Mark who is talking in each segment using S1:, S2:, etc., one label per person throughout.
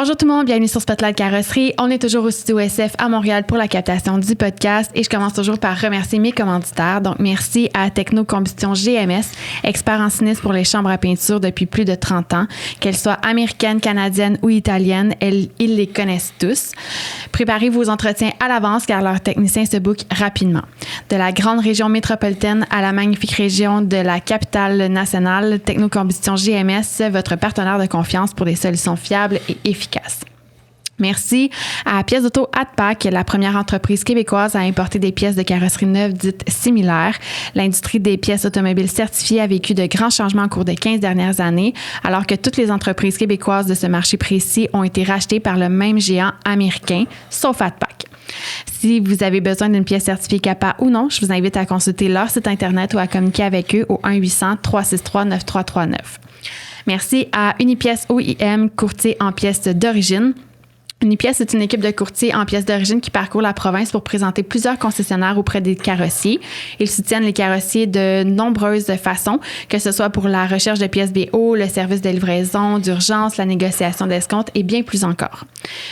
S1: Bonjour tout le monde, bienvenue sur Spotlight Carrosserie. On est toujours au studio SF à Montréal pour la captation du podcast et je commence toujours par remercier mes commanditaires. Donc, merci à Techno Combustion GMS, expert en sinistre pour les chambres à peinture depuis plus de 30 ans. Qu'elles soient américaines, canadiennes ou italiennes, ils les connaissent tous. Préparez vos entretiens à l'avance car leurs techniciens se bookent rapidement. De la grande région métropolitaine à la magnifique région de la capitale nationale, Techno Combustion GMS, votre partenaire de confiance pour des solutions fiables et efficaces. Merci à Pièces d'auto Atpac, la première entreprise québécoise à importer des pièces de carrosserie neuves dites similaires. L'industrie des pièces automobiles certifiées a vécu de grands changements au cours des 15 dernières années, alors que toutes les entreprises québécoises de ce marché précis ont été rachetées par le même géant américain, sauf Atpac. Si vous avez besoin d'une pièce certifiée CAPA ou non, je vous invite à consulter leur site Internet ou à communiquer avec eux au 1-800-363-9339. Merci à Unipièces OIM, courtier en pièces d'origine. Unipièces est une équipe de courtiers en pièces d'origine qui parcourt la province pour présenter plusieurs concessionnaires auprès des carrossiers. Ils soutiennent les carrossiers de nombreuses façons, que ce soit pour la recherche de pièces BO, le service de livraison, d'urgence, la négociation d'escompte et bien plus encore.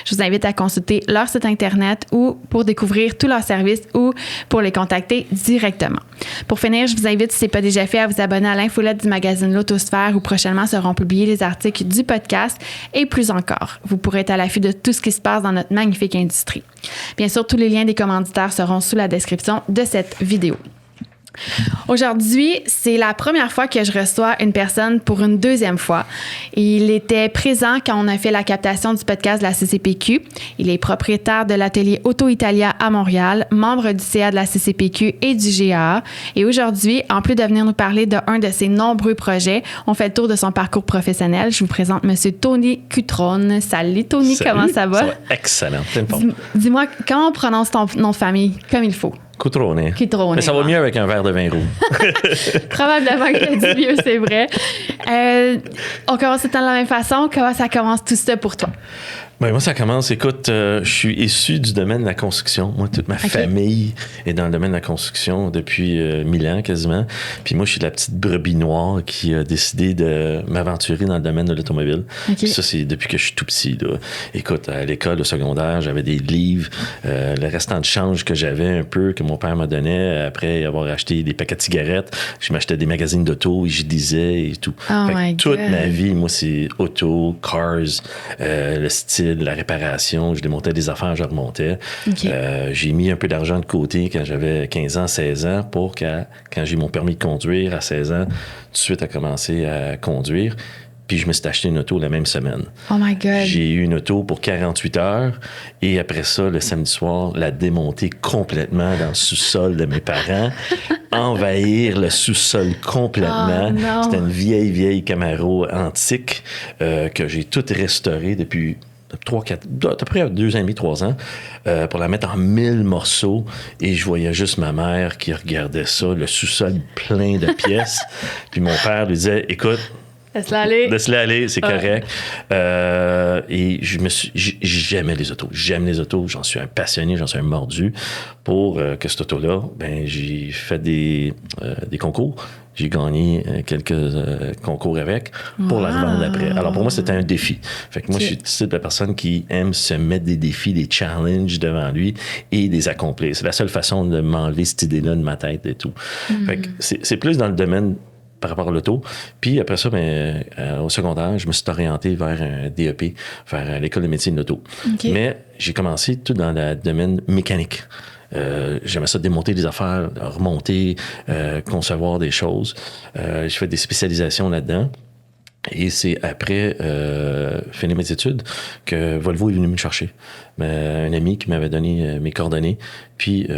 S1: Je vous invite à consulter leur site Internet ou pour découvrir tous leurs services ou pour les contacter directement. Pour finir, je vous invite, si ce n'est pas déjà fait, à vous abonner à l'infolette du magazine L'Autosphère où prochainement seront publiés les articles du podcast et plus encore. Vous pourrez être à l'affût de tout ce qui se passe dans notre magnifique industrie. Bien sûr, tous les liens des commanditaires seront sous la description de cette vidéo. Aujourd'hui, c'est la première fois que je reçois une personne pour une deuxième fois. Il était présent quand on a fait la captation du podcast de la CCPQ. Il est propriétaire de l'atelier Auto Italia à Montréal, membre du CA de la CCPQ et du GAA. Et aujourd'hui, en plus de venir nous parler d'un de ses nombreux projets, on fait le tour de son parcours professionnel. Je vous présente M. Tony Cutrone. Salut Tony,
S2: Salut,
S1: comment ça va?
S2: Ça va excellent.
S1: Dis-moi, comment on prononce ton nom de famille comme il faut?
S2: Cutrone.
S1: Cutrone.
S2: Mais ça va mieux avec un verre de vin rouge.
S1: Probablement que tu as dit mieux, c'est vrai. On commence tout le temps de la même façon. Comment ça commence tout ça pour toi?
S2: Ben, moi, ça commence, écoute, je suis issu du domaine de la construction. Moi, toute ma famille est dans le domaine de la construction depuis 1000 ans quasiment. Puis moi, je suis la petite brebis noire qui a décidé de m'aventurer dans le domaine de l'automobile. Puis ça, c'est depuis que je suis tout petit. Là. Écoute, à l'école, au secondaire, j'avais des livres, le restant de change que j'avais un peu, que mon père me donnait, après avoir acheté des paquets de cigarettes, je m'achetais des magazines d'auto et j'y lisais et tout. Toute ma vie, moi, c'est auto, cars, le style, la réparation, je démontais des affaires, je remontais. J'ai mis un peu d'argent de côté quand j'avais 15 ans, 16 ans pour quand j'ai eu mon permis de conduire à 16 ans, tout de suite à commencer à conduire. Puis je me suis acheté une auto la même semaine.
S1: Oh my God!
S2: J'ai eu une auto pour 48 heures et après ça, le samedi soir, la démonter complètement dans le sous-sol de mes parents, envahir le sous-sol complètement.
S1: Oh, no.
S2: C'était une vieille Camaro antique que j'ai toute restaurée depuis 3-4, à peu près 2 ans et demi, 3 ans, pour la mettre en 1000 morceaux. Et je voyais juste ma mère qui regardait ça, le sous-sol plein de pièces. Puis mon père lui disait, écoute,
S1: laisse-la aller.
S2: Laisse-la aller, c'est correct. Et j'aimais les autos. J'aime les autos. J'en suis un passionné, j'en suis un mordu. Pour que cette auto-là, ben, j'ai fait des concours. J'ai gagné quelques concours avec pour la revendre après. Alors, pour moi, c'était un défi. Fait que moi, je suis le type de personne qui aime se mettre des défis, des challenges devant lui et les accomplir. C'est la seule façon de m'enlever cette idée-là de ma tête et tout. Fait que c'est plus dans le domaine par rapport à l'auto. Puis après ça, ben, au secondaire, je me suis orienté vers un DEP, vers l'école de médecine de l'auto. Mais j'ai commencé tout dans le domaine mécanique. J'aimais ça démonter des affaires, remonter, concevoir des choses. J'ai fait des spécialisations là-dedans. Et c'est après finir mes études que Volvo est venu me chercher. Un ami qui m'avait donné mes coordonnées. Puis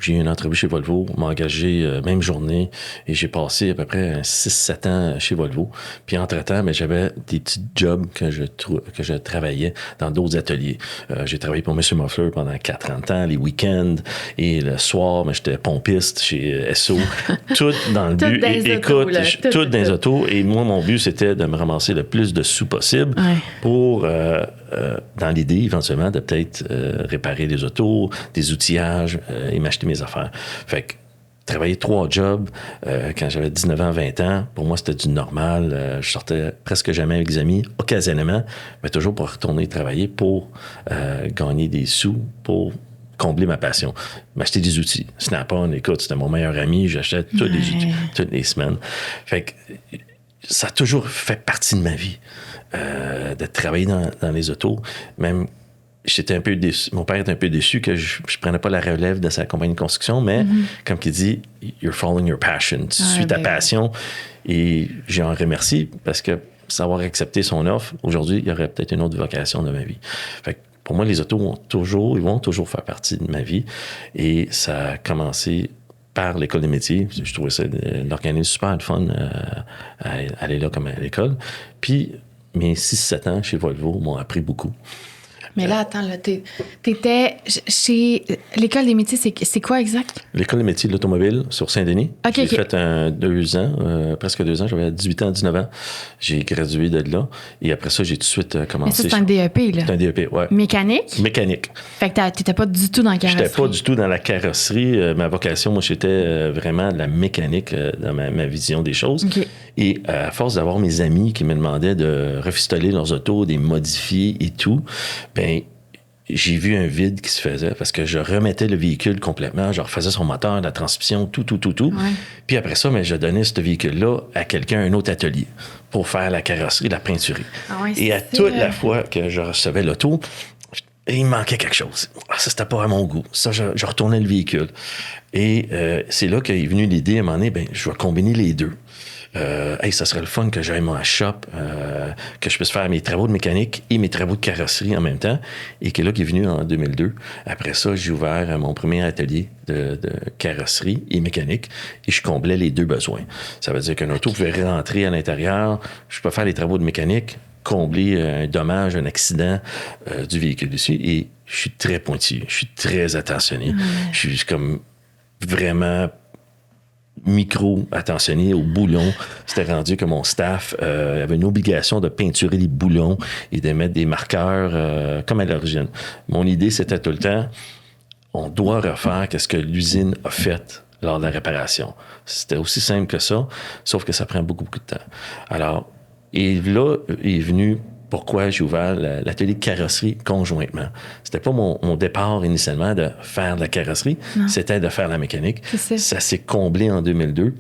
S2: j'ai eu une entrevue chez Volvo, m'a engagé même journée et j'ai passé à peu près 6-7 ans chez Volvo. Puis entre-temps, ben, j'avais des petits jobs que je travaillais dans d'autres ateliers. J'ai travaillé pour M. Muffler pendant 40 ans, les week-ends et le soir, ben, j'étais pompiste chez SO. Tout dans le but. Écoute, tout dans les autos. Et moi, mon but, c'était de me ramasser le plus de sous possible pour... dans l'idée, éventuellement, de peut-être réparer des autos, des outillages et m'acheter mes affaires. Fait que travailler 3 jobs quand j'avais 19 ans, 20 ans. Pour moi, c'était du normal. Je sortais presque jamais avec des amis, occasionnellement, mais toujours pour retourner travailler pour gagner des sous, pour combler ma passion. M'acheter des outils. Snap-on, écoute, c'était mon meilleur ami. J'achète tous les outils, toutes les semaines. Fait que ça a toujours fait partie de ma vie, de travailler dans les autos. Même, j'étais un peu déçu. Mon père était un peu déçu que je prenais pas la relève de sa compagnie de construction, mais comme il dit, you're following your passion. Tu suis ta passion. Et j'en remercie parce que savoir accepter son offre, aujourd'hui, il y aurait peut-être une autre vocation de ma vie. Fait que pour moi, les autos ils vont toujours faire partie de ma vie. Et ça a commencé par l'école des métiers. Je trouvais ça l'organisme super de fun à aller là comme à l'école. Puis mes 6-7 ans chez Volvo m'ont appris beaucoup.
S1: Mais là, attends, là, t'étais chez l'école des métiers, c'est quoi exact?
S2: L'école des métiers de l'automobile sur Saint-Denis. J'ai fait 2 ans, presque 2 ans. J'avais 18 ans, 19 ans. J'ai gradué de là. Et après ça, j'ai tout de suite commencé.
S1: Mais ça, c'est un DEP, là?
S2: C'est un DEP, oui.
S1: Mécanique?
S2: Mécanique.
S1: Fait que t'étais pas du tout dans la carrosserie?
S2: J'étais pas du tout dans la carrosserie. Ma vocation, moi, j'étais vraiment de la mécanique dans ma vision des choses.
S1: Okay.
S2: Et à force d'avoir mes amis qui me demandaient de refistoler leurs autos, de les modifier et tout, ben j'ai vu un vide qui se faisait parce que je remettais le véhicule complètement, je refaisais son moteur, la transmission, tout.
S1: Ouais.
S2: Puis après ça, je donnais ce véhicule-là à quelqu'un, un autre atelier, pour faire la carrosserie, la peinturerie.
S1: Ah ouais,
S2: et à toute la fois que je recevais l'auto, il me manquait quelque chose. Ça, c'était pas à mon goût. Ça, je retournais le véhicule. Et c'est là qu'est venue l'idée, à un moment donné, je vais combiner les deux. Ça serait le fun que j'aille mon shop, que je puisse faire mes travaux de mécanique et mes travaux de carrosserie en même temps. Et que là, qui est venu en 2002. Après ça, j'ai ouvert mon premier atelier de carrosserie et mécanique et je comblais les 2 besoins. Ça veut dire qu'un auto pouvait rentrer à l'intérieur, je peux faire les travaux de mécanique, combler un dommage, un accident du véhicule dessus. Et je suis très pointilleux, je suis très attentionné. Je suis comme vraiment micro-attentionné aux boulons. C'était rendu que mon staff avait une obligation de peinturer les boulons et de mettre des marqueurs comme à l'origine. Mon idée, c'était tout le temps, on doit refaire ce que l'usine a fait lors de la réparation. C'était aussi simple que ça, sauf que ça prend beaucoup de temps. Alors, et là est venu pourquoi j'ai ouvert l'atelier de carrosserie conjointement. C'était pas mon départ initialement de faire de la carrosserie, c'était de faire la mécanique. Ça s'est comblé en 2002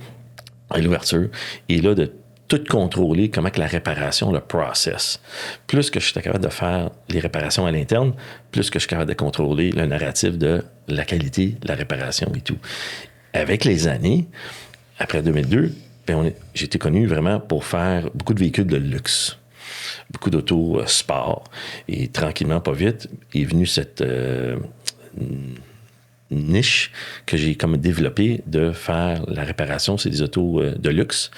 S2: à l'ouverture. Et là, de tout contrôler comment que la réparation, le process. Plus que je suis capable de faire les réparations à l'interne, plus que je suis capable de contrôler le narratif de la qualité, la réparation et tout. Avec les années, après 2002, j'ai été connu vraiment pour faire beaucoup de véhicules de luxe. Beaucoup d'autos sport. Et tranquillement, pas vite, est venue cette niche que j'ai comme développée de faire la réparation, c'est des autos de luxe.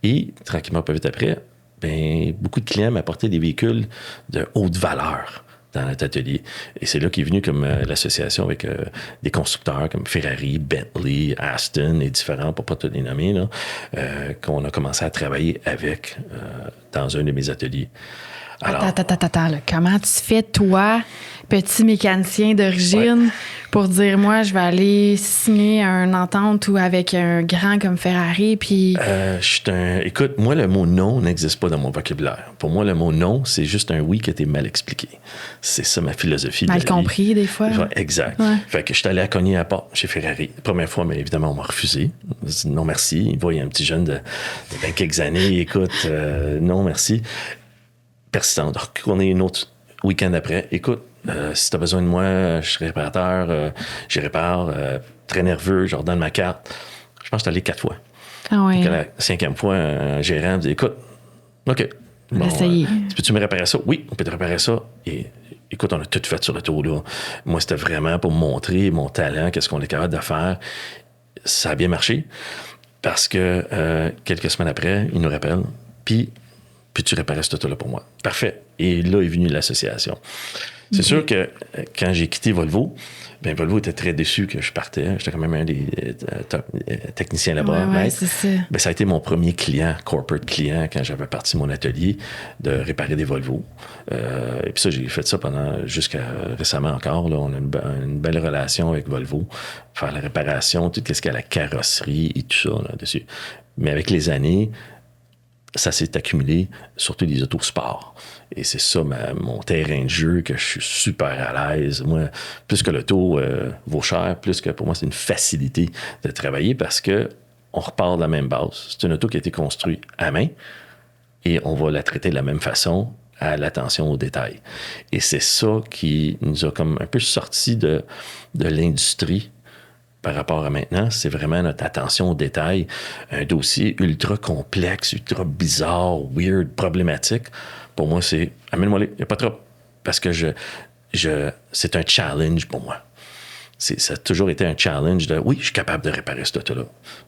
S2: Et tranquillement, pas vite après, beaucoup de clients m'apportaient des véhicules de haute valeur dans notre atelier. Et c'est là qu'est venu comme l'association avec des constructeurs comme Ferrari, Bentley, Aston et différents, pour pas tous les nommer, là, qu'on a commencé à travailler avec dans un de mes ateliers. Alors,
S1: Attends, là. Comment tu fais, toi, petit mécanicien d'origine, pour dire, moi, je vais aller signer une entente ou avec un grand comme Ferrari, puis...
S2: Écoute, moi, le mot « non » n'existe pas dans mon vocabulaire. Pour moi, le mot « non », c'est juste un « oui » qui a été mal expliqué. C'est ça, ma philosophie.
S1: Mal compris, des fois.
S2: Ouais, exact. Ouais. Fait que je suis allé à cogner à la porte chez Ferrari. La première fois, mais évidemment, on m'a refusé. On m'a dit « non, merci ». Il voit, il y a un petit jeune de quelques années. Écoute, non, merci. Persistant. Donc, on est une autre week-end après. Écoute, si tu as besoin de moi, je suis réparateur, j'y répare, très nerveux, je redonne ma carte. Je pense que je suis allé 4 fois.
S1: Ah oui.
S2: La 5e fois, un gérant me dit, écoute, OK. Bon, peux-tu me réparer ça? Oui, on peut te réparer ça. Et écoute, on a tout fait sur le tour, là. Moi, c'était vraiment pour montrer mon talent, qu'est-ce qu'on est capable de faire. Ça a bien marché parce que quelques semaines après, il nous rappelle, puis tu réparais cette auto-là pour moi. Parfait. Et là est venue l'association. C'est sûr que quand j'ai quitté Volvo, ben Volvo était très déçu que je partais. J'étais quand même un des top techniciens là-bas.
S1: Ouais, c'est ça.
S2: Ben, ça a été mon premier client, corporate client, quand j'avais parti mon atelier, de réparer des Volvo. Et puis ça, j'ai fait ça jusqu'à récemment encore. Là, on a une belle relation avec Volvo. Faire la réparation, tout ce qu'il y a la carrosserie et tout ça là-dessus. Mais avec les années, ça s'est accumulé, surtout les autos sport. Et c'est ça mon terrain de jeu, que je suis super à l'aise. Moi, plus que l'auto vaut cher, plus que pour moi, c'est une facilité de travailler parce que on repart de la même base. C'est une auto qui a été construite à main et on va la traiter de la même façon, à l'attention aux détails. Et c'est ça qui nous a comme un peu sorti de l'industrie par rapport à maintenant, c'est vraiment notre attention aux détails. Un dossier ultra complexe, ultra bizarre, weird, problématique. Pour moi, c'est amène-moi-les, il n'y a pas trop. Parce que c'est un challenge pour moi. Ça a toujours été un challenge de oui, je suis capable de réparer cette auto-là.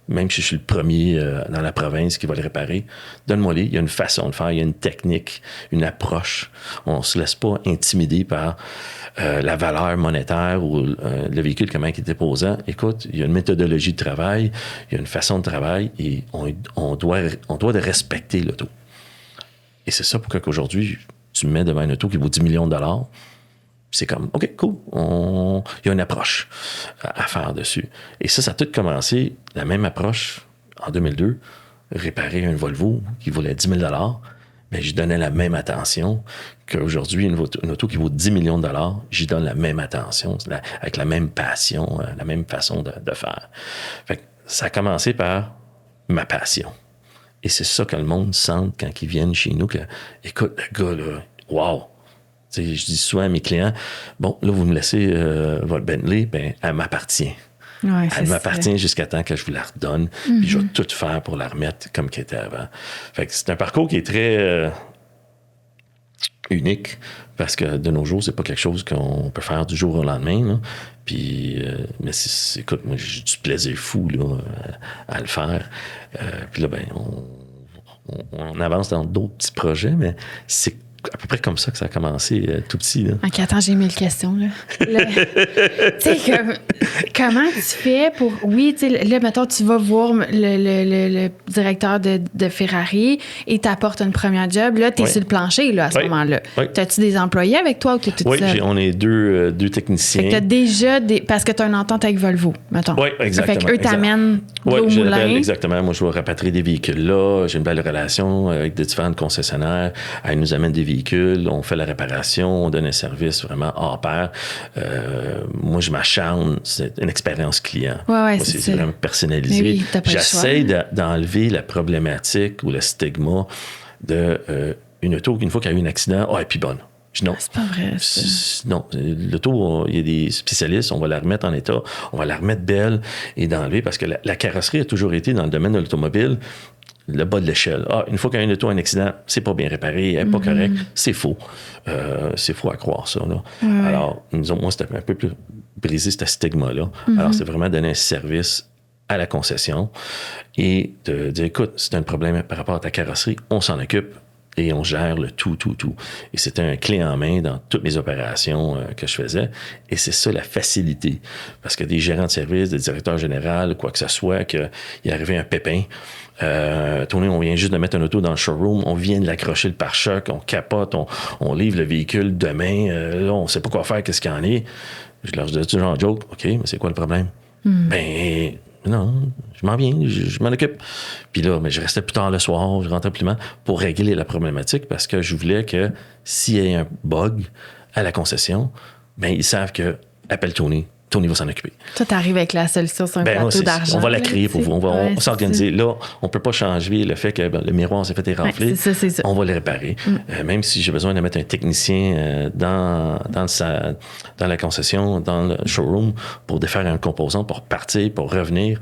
S2: Même si je suis le premier dans la province qui va le réparer, donne-moi-les. Il y a une façon de faire, il y a une technique, une approche. On ne se laisse pas intimider par la valeur monétaire ou le véhicule, comment il est déposant. Écoute, il y a une méthodologie de travail, il y a une façon de travail et on doit de respecter l'auto. Et c'est ça pourquoi qu'aujourd'hui, tu me mets devant une auto qui vaut 10 millions de dollars. C'est comme, OK, cool, il y a une approche à faire dessus. Et ça a tout commencé, la même approche, en 2002, réparer un Volvo qui valait 10 000 $, bien, j'y donnais la même attention qu'aujourd'hui, une auto qui vaut 10 millions de dollars, j'y donne la même attention, avec la même passion, la même façon de faire. Fait que ça a commencé par ma passion. Et c'est ça que le monde sent quand ils viennent chez nous, que, écoute, le gars, là, wow! T'sais, je dis souvent à mes clients, bon, là, vous me laissez votre Bentley, ben, elle m'appartient.
S1: Ouais,
S2: elle m'appartient jusqu'à temps que je vous la redonne. Puis je vais tout faire pour la remettre comme qu'elle était avant. Fait que c'est un parcours qui est très unique parce que de nos jours, c'est pas quelque chose qu'on peut faire du jour au lendemain. Là. Puis, mais écoute, moi, j'ai du plaisir fou là, à le faire. Puis là, ben, on avance dans d'autres petits projets, mais c'est à peu près comme ça que ça a commencé tout petit. Là.
S1: OK, attends, j'ai 1000 questions. Là. Tu sais, comment tu fais pour... Oui, tu sais, là, mettons, tu vas voir le directeur de Ferrari et t'apportes une première job. Là, t'es sur le plancher là, à ce moment-là. Oui. T'as-tu des employés avec toi ou t'es toute seule?
S2: Oui, on est deux techniciens.
S1: Fait que t'as déjà parce que t'as une entente avec Volvo, mettons.
S2: Oui, exactement.
S1: Fait qu'eux t'amènent au moulin.
S2: Exactement. Moi, je vais rapatrier des véhicules là. J'ai une belle relation avec des différents concessionnaires. Ils nous amènent des véhicules, on fait la réparation, on donne un service vraiment hors pair. Moi, je m'acharne, c'est une expérience client.
S1: Ouais,
S2: moi, c'est vraiment personnalisé.
S1: Oui,
S2: j'essaie d'enlever la problématique ou le stigma de une auto une fois qu'il y a eu un accident, elle est plus bonne. Non.
S1: C'est pas vrai, ça.
S2: Non. L'auto, il y a des spécialistes, on va la remettre en état, on va la remettre belle et d'enlever parce que la carrosserie a toujours été dans le domaine de l'automobile le bas de l'échelle. Une fois qu'il y a une auto, un accident, c'est pas bien réparé, elle n'est pas correcte. C'est faux. C'est faux à croire, ça. Là.
S1: Ouais.
S2: Alors, moi, c'était un peu plus briser ce stigma-là. Alors, c'est vraiment donner un service à la concession et de dire, écoute, c'est un problème par rapport à ta carrosserie, on s'en occupe et on gère le tout. Et c'était un clé en main dans toutes mes opérations que je faisais. Et c'est ça, la facilité. Parce que des gérants de service, des directeurs généraux, quoi que ce soit, qu'il est arrivé un pépin, Tony, on vient juste de mettre un auto dans le showroom, on vient de l'accrocher le pare-choc, on capote, on livre le véhicule demain, là, on sait pas quoi faire, qu'est-ce qu'il y en est. Je leur dis genre joke, OK, mais c'est quoi le problème? Ben, non, je m'en viens, je m'en occupe. Puis là, mais je restais plus tard le soir, je rentrais plus tard pour régler la problématique parce que je voulais que s'il y a un bug à la concession, ben ils savent que appelle Tony va s'en occuper.
S1: Toi, t'arrives avec la solution sur un plateau d'argent.
S2: On va la créer pour vous. On va s'organiser. Là, on peut pas changer le fait que le miroir s'est fait érafler.
S1: Ouais, c'est ça.
S2: On va le réparer. Même si j'ai besoin de mettre un technicien dans la concession, dans le showroom, pour défaire un composant, pour partir, pour revenir,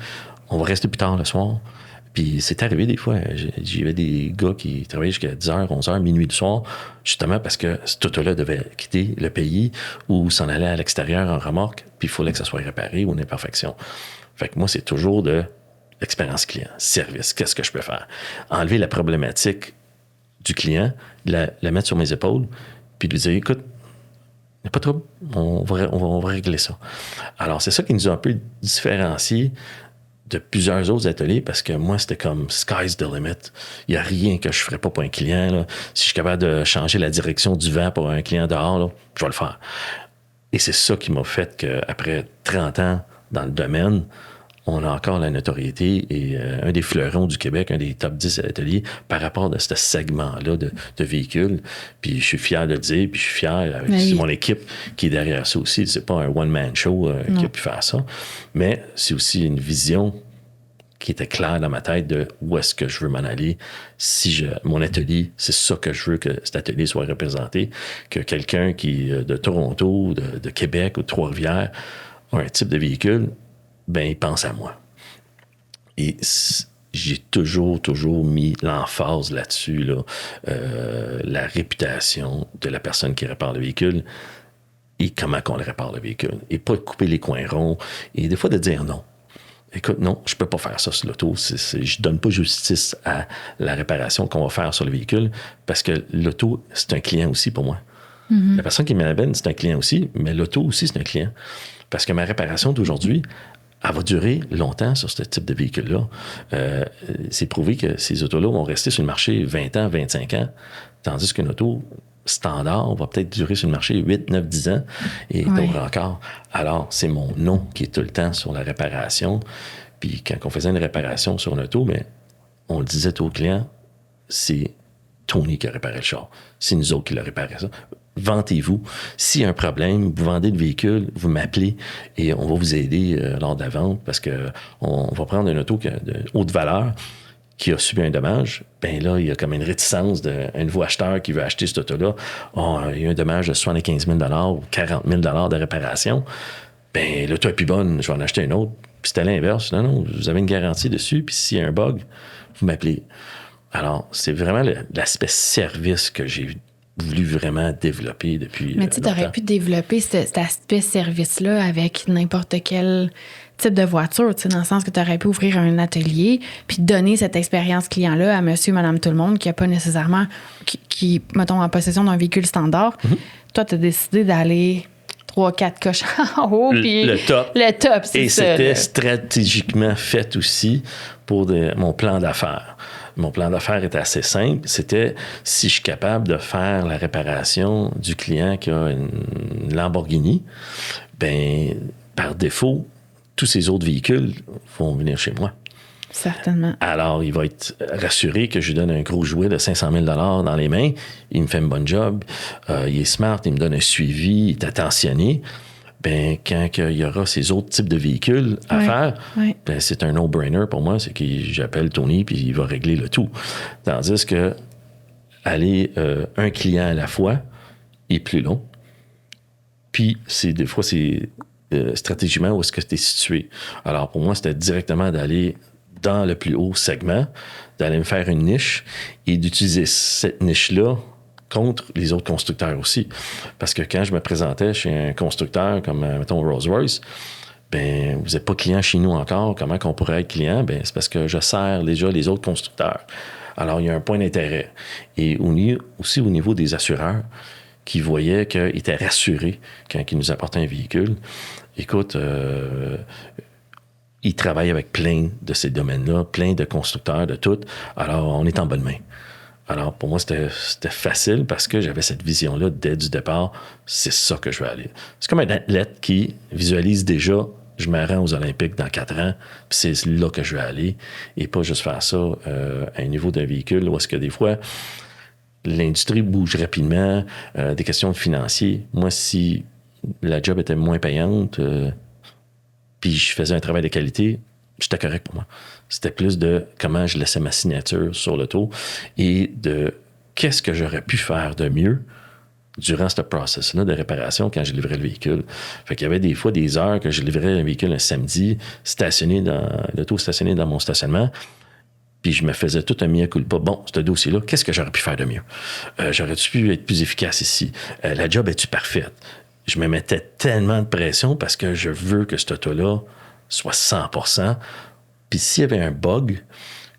S2: on va rester plus tard le soir. Puis c'est arrivé des fois, j'avais des gars qui travaillaient jusqu'à 10h, 11h, minuit du soir, justement parce que cet auto-là devait quitter le pays ou s'en aller à l'extérieur en remorque, puis il fallait que ça soit réparé ou une imperfection. Fait que moi, c'est toujours de l'expérience client, service, qu'est-ce que je peux faire? Enlever la problématique du client, la mettre sur mes épaules, puis lui dire, écoute, Il n'y a pas de trouble, on va régler ça. Alors, c'est ça qui nous a un peu différenciés de plusieurs autres ateliers parce que moi, c'était comme sky's the limit. Il n'y a rien que je ne ferais pas pour un client. Là. Si je suis capable de changer la direction du vent pour un client dehors, là, je vais le faire. Et c'est ça qui m'a fait qu'après 30 ans dans le domaine, on a encore la notoriété et un des fleurons du Québec, un des top 10 ateliers par rapport à ce segment-là de véhicules. Puis je suis fier de le dire, puis je suis fier avec mon équipe qui est derrière ça aussi. C'est pas un one-man show qui a pu faire ça, mais c'est aussi une vision qui était claire dans ma tête de où est-ce que je veux m'en aller. Mon atelier, c'est ça que je veux que cet atelier soit représenté, que quelqu'un qui de Toronto, de Québec ou de Trois-Rivières a un type de véhicule, ben il pense à moi. Et j'ai toujours mis l'emphase là-dessus, là, la réputation de la personne qui répare le véhicule et comment qu'on le répare le véhicule. Et pas de couper les coins ronds et des fois de dire non. Écoute, non, je peux pas faire ça sur l'auto. Je donne pas justice à la réparation qu'on va faire sur le véhicule parce que l'auto, c'est un client aussi pour moi. Mm-hmm. La personne qui m'amène, c'est un client aussi, mais l'auto aussi, c'est un client. Parce que ma réparation d'aujourd'hui, elle va durer longtemps sur ce type de véhicule-là. C'est prouvé que ces autos-là vont rester sur le marché 20 ans, 25 ans, tandis qu'une auto standard va peut-être durer sur le marché 8, 9, 10 ans et d'autres encore. Alors, c'est mon nom qui est tout le temps sur la réparation. Puis quand on faisait une réparation sur une auto, bien, on le disait au client, c'est Tony qui a réparé le char. C'est nous autres qui l'a réparé ça. Vantez-vous. S'il y a un problème, vous vendez le véhicule, vous m'appelez et on va vous aider lors de la vente parce qu'on va prendre une auto de haute valeur qui a subi un dommage, bien là, il y a comme une réticence d'un nouveau acheteur qui veut acheter cette auto-là. Oh, il y a un dommage de 75 000 ou 40 000 de réparation. Bien, l'auto est plus bonne, je vais en acheter une autre. Puis c'était l'inverse. Non, vous avez une garantie dessus, puis s'il y a un bug, vous m'appelez. Alors, c'est vraiment l'aspect service que j'ai voulu vraiment développer depuis
S1: Mais tu aurais pu développer cet aspect service-là avec n'importe quel type de voiture, dans le sens que tu aurais pu ouvrir un atelier puis donner cette expérience client-là à monsieur, madame, tout le monde qui n'a pas nécessairement, qui mettons, en possession d'un véhicule standard. Mm-hmm. Toi, tu as décidé d'aller 3-4 coches en haut. Puis
S2: le top.
S1: Le top, c'est ça.
S2: Et c'était stratégiquement fait aussi pour mon plan d'affaires. Mon plan d'affaires était assez simple. C'était si je suis capable de faire la réparation du client qui a une Lamborghini, ben par défaut, tous ces autres véhicules vont venir chez moi.
S1: Certainement.
S2: Alors, il va être rassuré que je lui donne un gros jouet de 500 000 dans les mains. Il me fait un bon job. Il est smart, il me donne un suivi, il est attentionné. Ben, quand il y aura ces autres types de véhicules à faire, ben, c'est un no-brainer pour moi. C'est que j'appelle Tony puis il va régler le tout. Tandis que aller un client à la fois est plus long. Puis, des fois, c'est stratégiquement où est-ce que tu es situé. Alors, pour moi, c'était directement d'aller dans le plus haut segment, d'aller me faire une niche et d'utiliser cette niche-là contre les autres constructeurs aussi. Parce que quand je me présentais chez un constructeur comme, mettons, Rolls-Royce, ben vous n'êtes pas client chez nous encore. Comment qu'on pourrait être client? Ben c'est parce que je sers déjà les autres constructeurs. Alors, il y a un point d'intérêt. Et aussi au niveau des assureurs qui voyaient qu'ils étaient rassurés quand ils nous apportaient un véhicule. Écoute, ils travaillent avec plein de ces domaines-là, plein de constructeurs, de tout. Alors, on est en bonne main. Alors, pour moi, c'était facile parce que j'avais cette vision-là dès du départ. C'est ça que je veux aller. C'est comme un athlète qui visualise déjà, je me rends aux Olympiques dans 4 ans, puis c'est là que je veux aller. Et pas juste faire ça à un niveau d'un véhicule où est-ce que des fois, l'industrie bouge rapidement, des questions financières. Moi, si la job était moins payante, puis je faisais un travail de qualité, c'était correct pour moi. C'était plus de comment je laissais ma signature sur l'auto et de qu'est-ce que j'aurais pu faire de mieux durant ce process-là de réparation quand je livrais le véhicule. Fait qu'il y avait des fois des heures que je livrais un véhicule un samedi, l'auto stationné dans mon stationnement, puis je me faisais tout un mea culpa. Bon, ce dossier-là, qu'est-ce que j'aurais pu faire de mieux? J'aurais-tu pu être plus efficace ici? La job est-tu parfaite? Je me mettais tellement de pression parce que je veux que cette auto-là soit 100%. Puis s'il y avait un bug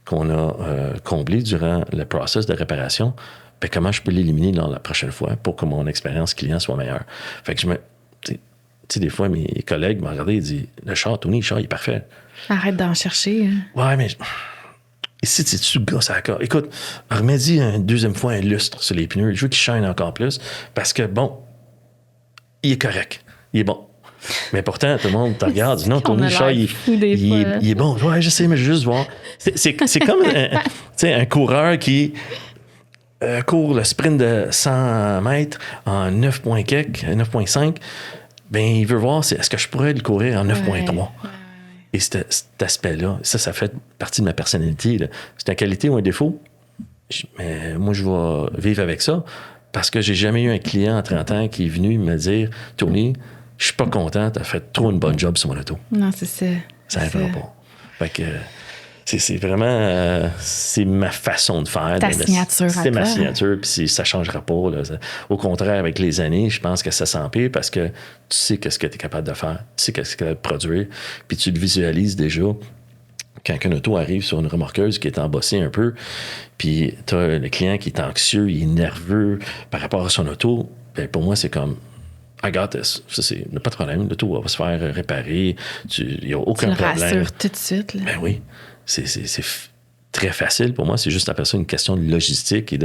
S2: qu'on a comblé durant le process de réparation, ben, comment je peux l'éliminer dans la prochaine fois pour que mon expérience client soit meilleure. Fait que tu sais, des fois, mes collègues m'ont regardé et disent, le char, Tony, le char, il est parfait.
S1: Arrête d'en chercher. Hein.
S2: Ouais, mais ici, tu gosses à la corde. Écoute, remets-y une deuxième fois un lustre sur les pneus. Je veux qu'il shine encore plus parce que, bon, il est correct. Il est bon. Mais pourtant, tout le monde te regarde. Non, Tony, le char, il est bon. Ouais, je sais, mais je veux juste voir. C'est comme un coureur qui court le sprint de 100 mètres en 9,5. Ben, il veut voir est-ce que je pourrais le courir en 9,3. Ouais. Et cet aspect-là, ça fait partie de ma personnalité. Là. C'est une qualité ou un défaut. Mais moi, je vais vivre avec ça parce que j'ai jamais eu un client en 30 ans qui est venu me dire « Tony, je suis pas content, tu as fait trop une bonne job sur mon auto. »
S1: Non, c'est ça.
S2: Ça n'arrivera pas. Fait que c'est vraiment... c'est ma façon de faire.
S1: Ta signature.
S2: C'est ma signature, puis ça ne changera pas. Là. Au contraire, avec les années, je pense que ça s'empire parce que tu sais ce que tu es capable de faire, tu sais ce que tu es capable de produire, puis tu le visualises déjà. Quand un auto arrive sur une remorqueuse qui est embossée un peu, puis tu as le client qui est anxieux, il est nerveux par rapport à son auto, bien, pour moi, c'est comme I got this. Ça, pas de problème. L'auto va se faire réparer. Il n'y a aucun problème. Tu le rassures
S1: tout de suite. Là.
S2: Ben oui. C'est très facile pour moi. C'est juste après ça une question de logistique et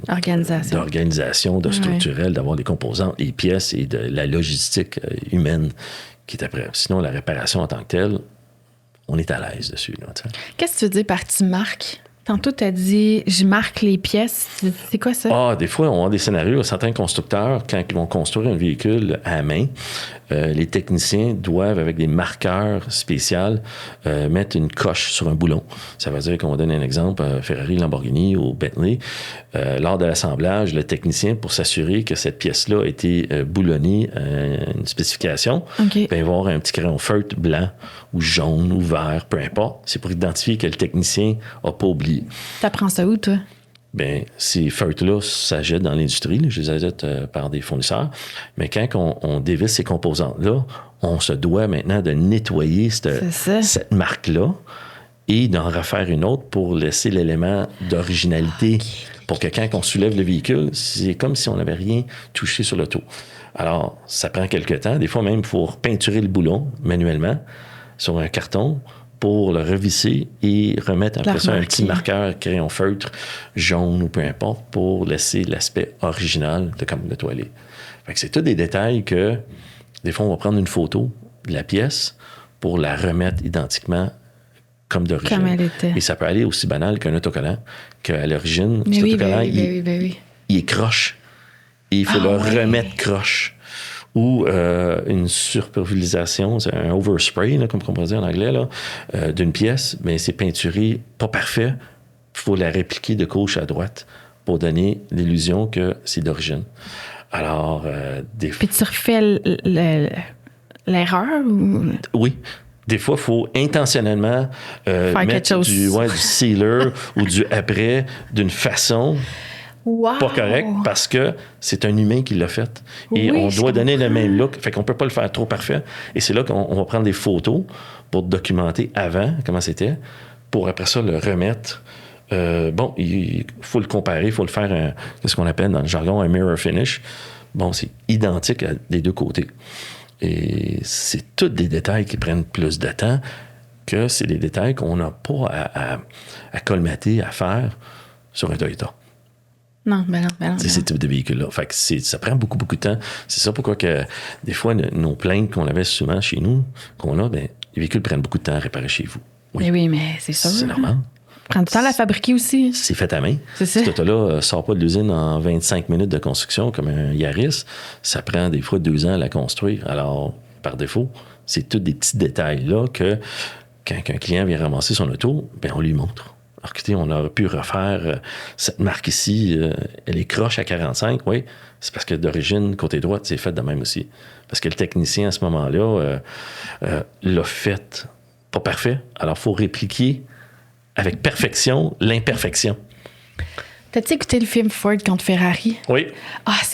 S2: d'organisation, de structurel, d'avoir des composantes, des pièces et de la logistique humaine qui est après. Sinon, la réparation en tant que telle, on est à l'aise dessus. Là,
S1: qu'est-ce que tu veux dire par tu marques? Tantôt, tu as dit, je marque les pièces. C'est quoi ça?
S2: Ah, des fois, on a des scénarios. Certains constructeurs, quand ils vont construire un véhicule à main, les techniciens doivent, avec des marqueurs spéciaux, mettre une coche sur un boulon. Ça veut dire qu'on va donner un exemple, Ferrari, Lamborghini ou Bentley. Lors de l'assemblage, le technicien, pour s'assurer que cette pièce-là a été boulonnée à une spécification, il va y avoir un petit crayon feutre blanc ou jaune ou vert, peu importe. C'est pour identifier que le technicien n'a pas oublié.
S1: T'apprends ça où, toi?
S2: Bien, ces feutres-là s'achètent dans l'industrie. Là, je les achète par des fournisseurs. Mais quand on dévisse ces composantes-là, on se doit maintenant de nettoyer cette marque-là et d'en refaire une autre pour laisser l'élément d'originalité. Pour que quand on soulève le véhicule, c'est comme si on n'avait rien touché sur l'auto. Alors, ça prend quelques temps. Des fois même, il faut peinturer le boulon manuellement sur un carton pour le revisser et remettre après ça un petit marqueur crayon feutre jaune ou peu importe pour laisser l'aspect original de comme nettoyer. Fait que c'est tous des détails que des fois on va prendre une photo de la pièce pour la remettre identiquement comme d'origine.
S1: Comme elle était.
S2: Et ça peut aller aussi banal qu'un autocollant, qu'à l'origine, cet autocollant, il est croche. Et il faut le remettre croche. Ou une surpulvérisation, c'est un overspray, là, comme on pourrait dire en anglais, là, d'une pièce, mais c'est peinturé pas parfait. Il faut la répliquer de gauche à droite pour donner l'illusion que c'est d'origine. Alors, des fois...
S1: Puis tu refais l'erreur? Ou...
S2: Oui. Des fois, il faut intentionnellement mettre du sealer ou du après d'une façon...
S1: Wow.
S2: Pas correct parce que c'est un humain qui l'a fait. Et on doit donner le même look. Fait qu'on peut pas le faire trop parfait. Et c'est là qu'on va prendre des photos pour documenter avant comment c'était, pour après ça le remettre. Il faut le comparer, il faut le faire ce qu'on appelle dans le jargon un mirror finish. Bon, c'est identique des deux côtés. Et c'est tous des détails qui prennent plus de temps que c'est des détails qu'on n'a pas à colmater, à faire sur un Toyota.
S1: Non.
S2: C'est ce type de véhicule-là. Fait que ça prend beaucoup, beaucoup de temps. C'est ça pourquoi que des fois, nos plaintes qu'on avait souvent chez nous, les véhicules prennent beaucoup de temps à réparer chez vous.
S1: Oui, mais c'est sûr.
S2: C'est normal.
S1: Prend du temps à la fabriquer aussi.
S2: C'est fait à main.
S1: C'est ça.
S2: Cet auto-là sort pas de l'usine en 25 minutes de construction comme un Yaris. Ça prend des fois 2 ans à la construire. Alors, par défaut, c'est tous des petits détails-là que quand un client vient ramasser son auto, on lui montre. Alors, écoutez, on aurait pu refaire cette marque ici, elle est croche à 45. Oui, c'est parce que d'origine, côté droite, c'est fait de même aussi. Parce que le technicien, à ce moment-là, l'a fait pas parfait. Alors, il faut répliquer avec perfection l'imperfection.
S1: T'as-tu écouté le film Ford contre Ferrari?
S2: Oui.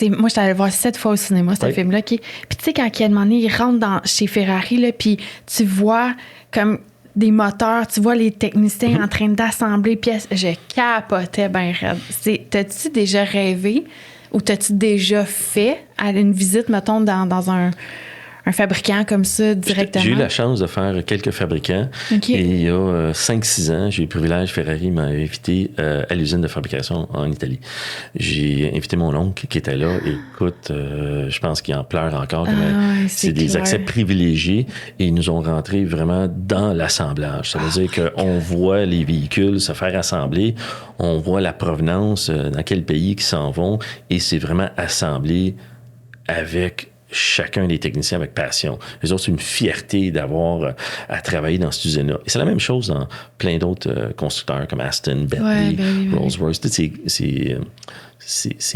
S1: Moi, j'étais allée le voir 7 fois au cinéma, ce film-là. Puis tu sais, quand il y a demandé, il rentre chez Ferrari, là, puis tu vois comme... des moteurs, tu vois les techniciens en train d'assembler pièces. Je capotais bien raide. T'as-tu déjà rêvé ou t'as-tu déjà fait à une visite, mettons, dans un fabricant comme ça directement?
S2: J'ai eu la chance de faire quelques fabricants.
S1: Okay.
S2: Et il y a 5-6 ans, j'ai eu le privilège, Ferrari m'a invité à l'usine de fabrication en Italie. J'ai invité mon oncle qui était là. Écoute, je pense qu'il en pleure encore. C'est des accès privilégiés et ils nous ont rentré vraiment dans l'assemblage. Ça veut dire qu'on voit les véhicules se faire assembler, on voit la provenance, dans quel pays ils s'en vont, et c'est vraiment assemblé avec chacun des techniciens avec passion. Les autres, c'est une fierté d'avoir à travailler dans cette usine-là. Et c'est la même chose dans plein d'autres constructeurs comme Aston, Bentley, Rolls-Royce. Toutes ces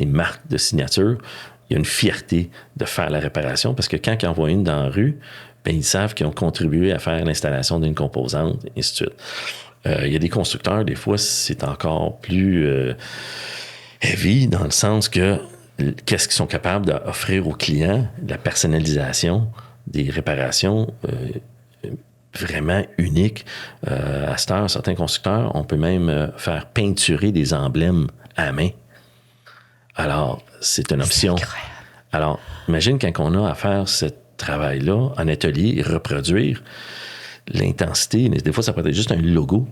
S2: marques de signature, il y a une fierté de faire la réparation parce que quand ils envoient une dans la rue, ben, ils savent qu'ils ont contribué à faire l'installation d'une composante, et ainsi de suite. Il y a des constructeurs, des fois, c'est encore plus heavy dans le sens que qu'est-ce qu'ils sont capables d'offrir aux clients, la personnalisation des réparations vraiment uniques. À cette heure, certains constructeurs, on peut même faire peinturer des emblèmes à la main. Alors, c'est une option. Alors, imagine quand on a à faire ce travail-là en atelier, reproduire l'intensité. Des fois, ça peut être juste un logo.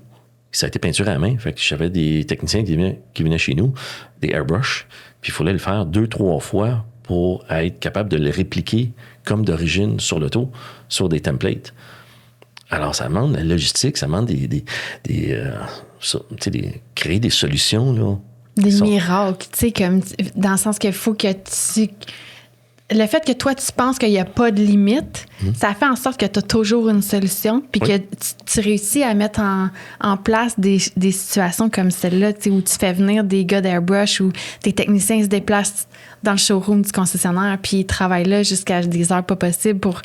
S2: Ça a été peinturé à la main. Fait que j'avais des techniciens qui venaient chez nous, des airbrush, puis il fallait le faire 2-3 fois pour être capable de le répliquer comme d'origine sur l'auto, sur des templates. Alors, ça demande la logistique, ça demande créer des solutions, là.
S1: Des miracles, tu sais, comme dans le sens qu'il faut que tu... Le fait que toi, tu penses qu'il n'y a pas de limite, ça fait en sorte que tu as toujours une solution, puis que tu réussis à mettre en place des situations comme celle-là, où tu fais venir des gars d'Airbrush ou tes techniciens se déplacent dans le showroom du concessionnaire, puis ils travaillent là jusqu'à des heures pas possibles pour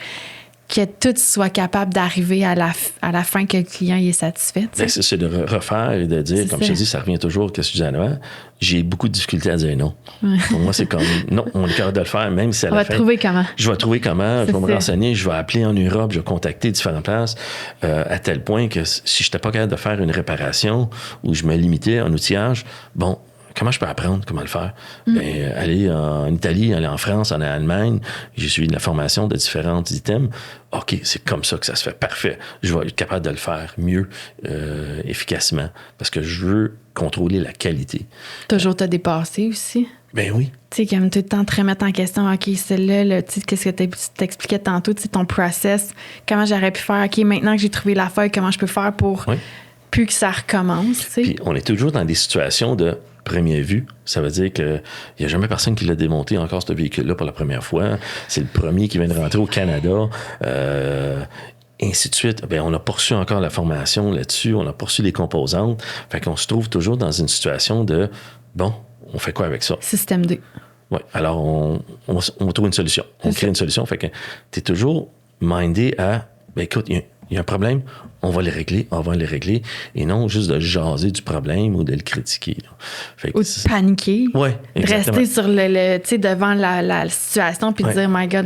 S1: que tout soit capable d'arriver à la fin que le client est satisfait.
S2: Bien, c'est de refaire et de dire, comme je te dis, ça revient toujours à ce que je disais avant. J'ai beaucoup de difficultés à dire non. Ouais. Pour moi, c'est comme, non, on est capable de le faire, même si à la fin...
S1: trouver comment.
S2: Je vais trouver comment, je vais me renseigner, je vais appeler en Europe, je vais contacter différentes places, à tel point que si je n'étais pas capable de faire une réparation ou je me limitais en outillage, bon, comment je peux apprendre comment le faire? Bien, aller en Italie, aller en France, aller en Allemagne. J'ai suivi de la formation de différents items. OK, c'est comme ça que ça se fait. Parfait. Je vais être capable de le faire mieux, efficacement, parce que je veux contrôler la qualité.
S1: Toujours te dépasser aussi.
S2: Ben oui.
S1: Tu sais, comme tout le temps te remettre en question, OK, celle-là, tu sais, qu'est-ce que tu t'expliquais tantôt, tu sais, ton process, comment j'aurais pu faire, OK, maintenant que j'ai trouvé la feuille, comment je peux faire pour plus que ça recommence, tu sais.
S2: Puis on est toujours dans des situations de première vue. Ça veut dire qu'il n'y a jamais personne qui l'a démonté encore, ce véhicule-là, pour la première fois. C'est le premier qui vient de rentrer au Canada. Ainsi de suite. Bien, on a poursuivi encore la formation là-dessus. On a poursuivi les composantes. Fait qu'on se trouve toujours dans une situation de, bon, on fait quoi avec ça?
S1: Système 2.
S2: Oui. Alors, on trouve une solution. On crée une solution. Fait que tu es toujours mindé à, bien, écoute, il y a un problème, on va les régler, et non juste de jaser du problème ou de le critiquer. Fait que
S1: ou de paniquer.
S2: Oui,
S1: exactement. Rester sur tu sais, devant la situation, puis de dire, my God,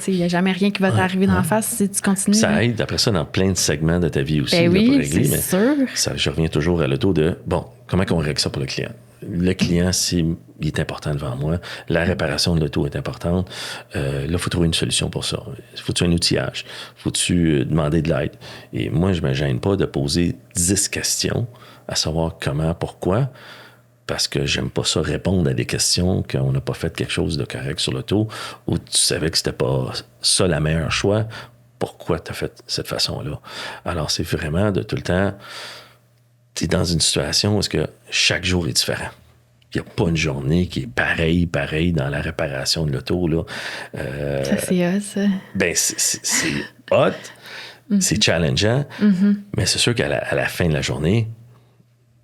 S1: il n'y a jamais rien qui va t'arriver d'en face si tu continues.
S2: Ça aide, après ça, dans plein de segments de ta vie aussi.
S1: Ben oui,
S2: régler,
S1: c'est sûr.
S2: Je reviens toujours à l'auto de, bon, comment on règle ça pour le client? Le client, il est important devant moi. La réparation de l'auto est importante. Là, il faut trouver une solution pour ça. Faut-tu un outillage? Faut-tu demander de l'aide? Et moi, je ne me gêne pas de poser 10 questions, à savoir comment, pourquoi, parce que j'aime pas ça répondre à des questions qu'on n'a pas fait quelque chose de correct sur l'auto, ou tu savais que c'était pas ça le meilleur choix. Pourquoi tu as fait cette façon-là? Alors, c'est vraiment de tout le temps... Tu es dans une situation où est-ce que chaque jour est différent. Il n'y a pas une journée qui est pareille dans la réparation de l'auto. Là.
S1: Ça, c'est hot, ça.
S2: Ben, c'est hot, c'est challengeant, mais c'est sûr qu'à la fin de la journée,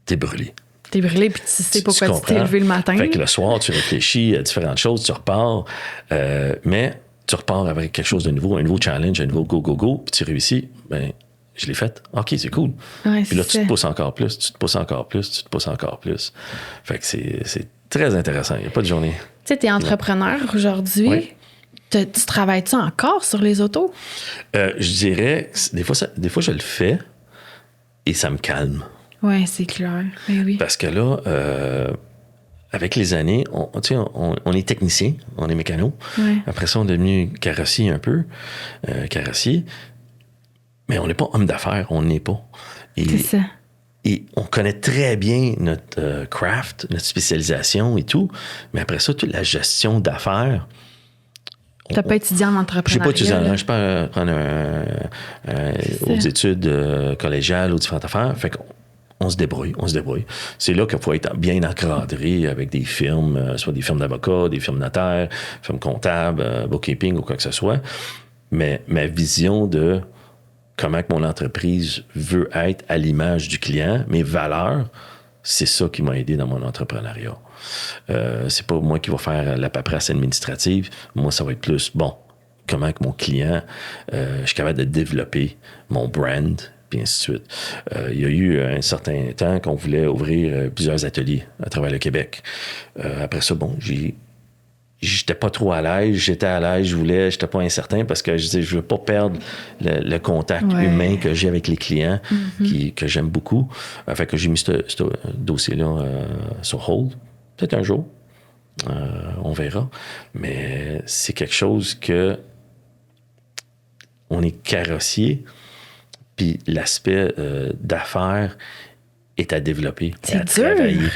S2: t'es brûlé.
S1: T'es brûlé, puis tu sais pourquoi tu t'es levé le matin.
S2: Fait que le soir, tu réfléchis à différentes choses, tu repars, mais tu repars avec quelque chose de nouveau, un nouveau challenge, un nouveau go, puis tu réussis, ben je l'ai faite. OK, c'est cool.
S1: Ouais,
S2: puis là, tu te pousses encore plus, tu te pousses encore plus. Fait que c'est très intéressant. Il n'y a pas de journée.
S1: Tu sais, tu es entrepreneur aujourd'hui. Oui. Tu travailles-tu encore sur les autos?
S2: Je dirais, des fois, je le fais, et ça me calme.
S1: Oui, c'est clair. Oui.
S2: Parce que là, avec les années, on est technicien, on est mécano.
S1: Ouais.
S2: Après ça, on est devenu carrossier un peu, carrossier. Mais on n'est pas homme d'affaires, on n'est pas.
S1: C'est ça.
S2: Et on connaît très bien notre craft, notre spécialisation et tout. Mais après ça, toute la gestion d'affaires...
S1: Tu n'as pas étudié en entrepreneuriat?
S2: Je n'ai pas étudié en... Je peux prendre aux études collégiales ou différentes affaires. Fait qu'on se débrouille. C'est là qu'il faut être bien encadré avec des firmes, soit des firmes d'avocats, des firmes notaires, firmes comptables, bookkeeping ou quoi que ce soit. Mais ma vision de comment que mon entreprise veut être à l'image du client, mes valeurs, c'est ça qui m'a aidé dans mon entrepreneuriat. C'est pas moi qui va faire la paperasse administrative. Moi, ça va être plus, comment que mon client, je suis capable de développer mon brand, puis ainsi de suite. Il y a eu un certain temps qu'on voulait ouvrir plusieurs ateliers à travers le Québec. Après ça, j'étais pas trop à l'aise, j'étais à l'aise, j'étais pas incertain parce que je disais, je veux pas perdre le contact humain que j'ai avec les clients, que j'aime beaucoup. Fait que j'ai mis ce dossier-là sur hold. Peut-être un jour, on verra. Mais c'est quelque chose que on est carrossier, puis l'aspect d'affaires est à développer, à travailler.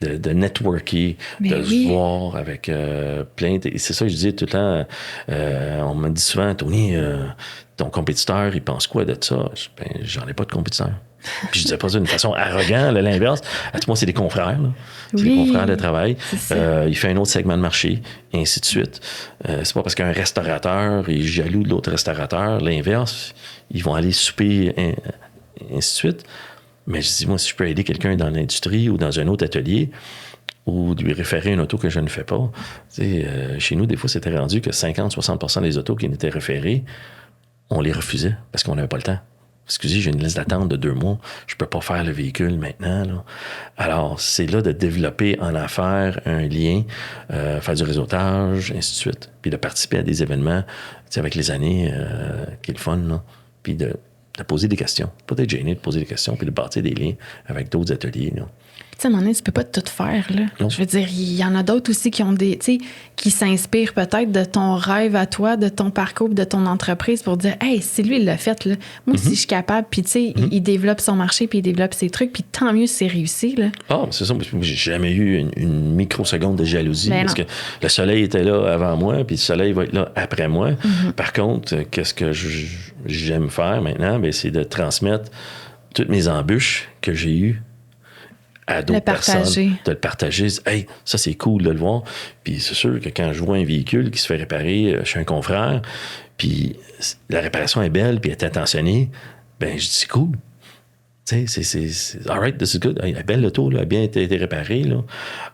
S2: De networker, se voir avec plein de... C'est ça que je dis tout le temps. On me dit souvent, Tony, ton compétiteur, il pense quoi de ça? J'en ai pas de compétiteur. Puis je disais pas ça d'une façon arrogante, l'inverse. Moi, c'est des confrères. Là. C'est des confrères de travail. Il fait un autre segment de marché, et ainsi de suite. C'est pas parce qu'un restaurateur est jaloux de l'autre restaurateur. L'inverse, ils vont aller souper, et ainsi de suite. Mais je dis, moi, si je peux aider quelqu'un dans l'industrie ou dans un autre atelier ou lui référer une auto que je ne fais pas, chez nous, des fois, c'était rendu que 50-60% des autos qui nous étaient référées, on les refusait parce qu'on n'avait pas le temps. Excusez, j'ai une liste d'attente de 2 mois. Je peux pas faire le véhicule maintenant. Là. Alors, c'est là de développer en affaires un lien, faire du réseautage, ainsi de suite. Puis de participer à des événements avec les années qui est le fun. Là. Puis de poser des questions. Pas d'être gêné de poser des questions puis de bâtir des liens avec d'autres ateliers. Là.
S1: Tu sais, à un moment donné, tu peux pas tout faire, là. Non. Je veux dire, il y en a d'autres aussi qui ont qui s'inspirent peut-être de ton rêve à toi, de ton parcours, de ton entreprise pour dire, hey, si lui, il l'a fait, là. Moi aussi, je suis capable. Puis, tu sais, il développe son marché, puis il développe ses trucs, puis tant mieux si c'est réussi, là.
S2: Ah, c'est ça. J'ai jamais eu une microseconde de jalousie parce que le soleil était là avant moi, puis le soleil va être là après moi. Par contre, qu'est-ce que j'aime faire maintenant? Bien, c'est de transmettre toutes mes embûches que j'ai eues à d'autres personnes, de le partager. Hey, ça, c'est cool de le voir. Puis c'est sûr que quand je vois un véhicule qui se fait réparer chez un confrère, puis la réparation est belle, puis elle est intentionnée, ben je dis, c'est cool. Tu sais, c'est all right, this is good. Elle est belle, l'auto, elle a bien été réparée. Là.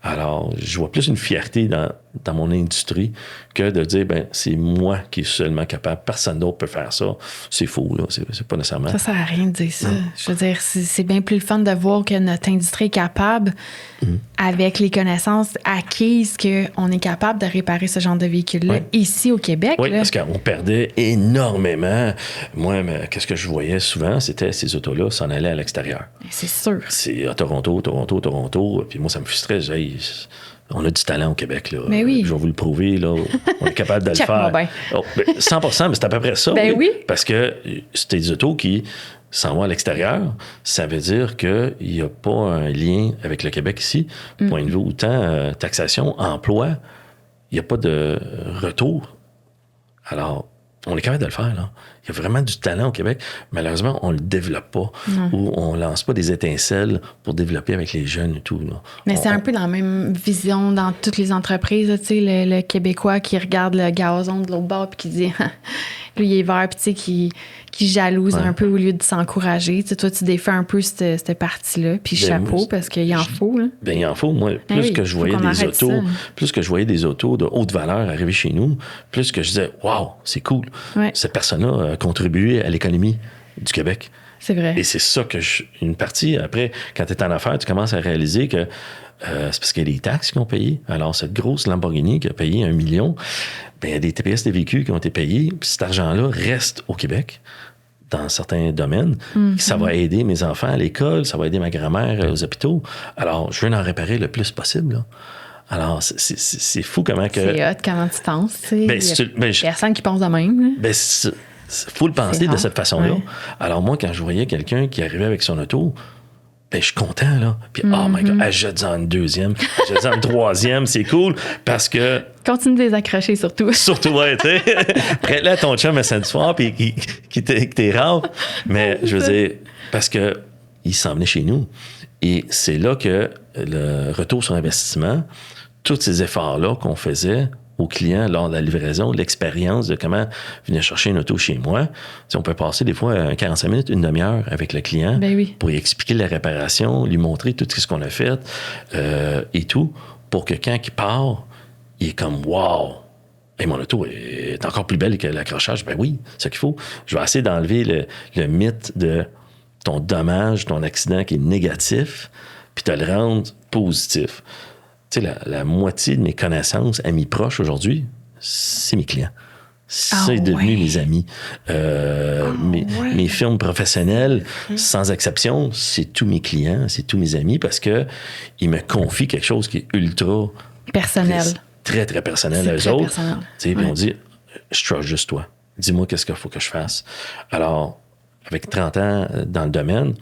S2: Alors, je vois plus une fierté dans mon industrie que de dire, ben c'est moi qui suis seulement capable. Personne d'autre peut faire ça. C'est faux, là. C'est pas nécessairement.
S1: Ça sert à rien de dire ça. Je veux dire, c'est bien plus le fun de voir que notre industrie est capable, avec les connaissances acquises, qu'on est capable de réparer ce genre de véhicule-là ici au Québec.
S2: Oui,
S1: là.
S2: parce qu'on perdait énormément. Moi, qu'est-ce que je voyais souvent, c'était ces autos-là s'en allaient à l'extérieur.
S1: C'est sûr.
S2: C'est à Toronto. Puis moi, ça me frustrait. On a du talent au Québec. Là.
S1: Mais oui.
S2: Je vais vous le prouver. Là. On est capable de le faire. 100%, mais c'est à peu près ça.
S1: Oui.
S2: Parce que c'est des autos qui s'en vont à l'extérieur. Ça veut dire qu'il n'y a pas un lien avec le Québec ici. Point de vue autant taxation, emploi, il n'y a pas de retour. Alors, on est capable de le faire, là. Il y a vraiment du talent au Québec. Malheureusement, on ne le développe pas. Ou on ne lance pas des étincelles pour développer avec les jeunes et tout. Là.
S1: Mais c'est un peu la même vision dans toutes les entreprises. Tu sais, le Québécois qui regarde le gazon de l'autre bord puis qui dit lui, il est vert, puis tu sais, qui jalouse un peu au lieu de s'encourager. Tu sais, toi, tu défais un peu cette partie-là. Puis chapeau, parce qu'il en faut. Là.
S2: Ben, il en faut. Moi, plus que je voyais des autos de haute valeur arriver chez nous, plus que je disais, waouh, c'est cool.
S1: Ouais.
S2: Cette personne-là a contribué à l'économie du Québec.
S1: C'est vrai.
S2: Et c'est ça que une partie, après, quand tu es en affaires, tu commences à réaliser que c'est parce qu'il y a des taxes qui ont payé. Alors, cette grosse Lamborghini qui a payé 1 million, ben, il y a des TPS des véhicules qui ont été payés, puis cet argent-là reste au Québec. dans certains domaines. Ça va aider mes enfants à l'école, ça va aider ma grand-mère aux hôpitaux. Alors, je veux en réparer le plus possible. Là. Alors, c'est fou comment que...
S1: C'est hot comment tu penses. Il y a personne qui pense de même.
S2: Ben, faut le penser de cette façon-là. Ouais. Alors, moi, quand je voyais quelqu'un qui arrivait avec son auto, ben, je suis content, là. Puis, oh my God, ajoute-en une deuxième, ajoute-en une troisième, c'est cool, parce que...
S1: Continue de les accrocher, surtout.
S2: Surtout, ouais, tu sais. Prête-là à ton chum un samedi soir, puis qui t'es rare. Mais, je veux dire, parce que il s'en venait chez nous. Et c'est là que le retour sur investissement, tous ces efforts-là qu'on faisait aux clients lors de la livraison, l'expérience de comment venir chercher une auto chez moi. On peut passer des fois 45 minutes, une demi-heure avec le client pour lui expliquer la réparation, lui montrer tout ce qu'on a fait et tout, pour que quand il part, il est comme « wow ». Et mon auto est encore plus belle que l'accrochage. Ben oui, c'est ce qu'il faut. Je vais essayer d'enlever le mythe de ton dommage, ton accident qui est négatif, puis te le rendre positif. Tu sais, la moitié de mes connaissances, amis proches aujourd'hui, c'est mes clients. C'est devenu mes amis. Mes firmes professionnelles, sans exception, c'est tous mes clients, c'est tous mes amis parce que ils me confient quelque chose qui est ultra
S1: personnel.
S2: Très, très personnel à eux autres. Puis on dit, je trust juste toi. Dis-moi qu'est-ce qu'il faut que je fasse. Alors, avec 30 ans dans le domaine,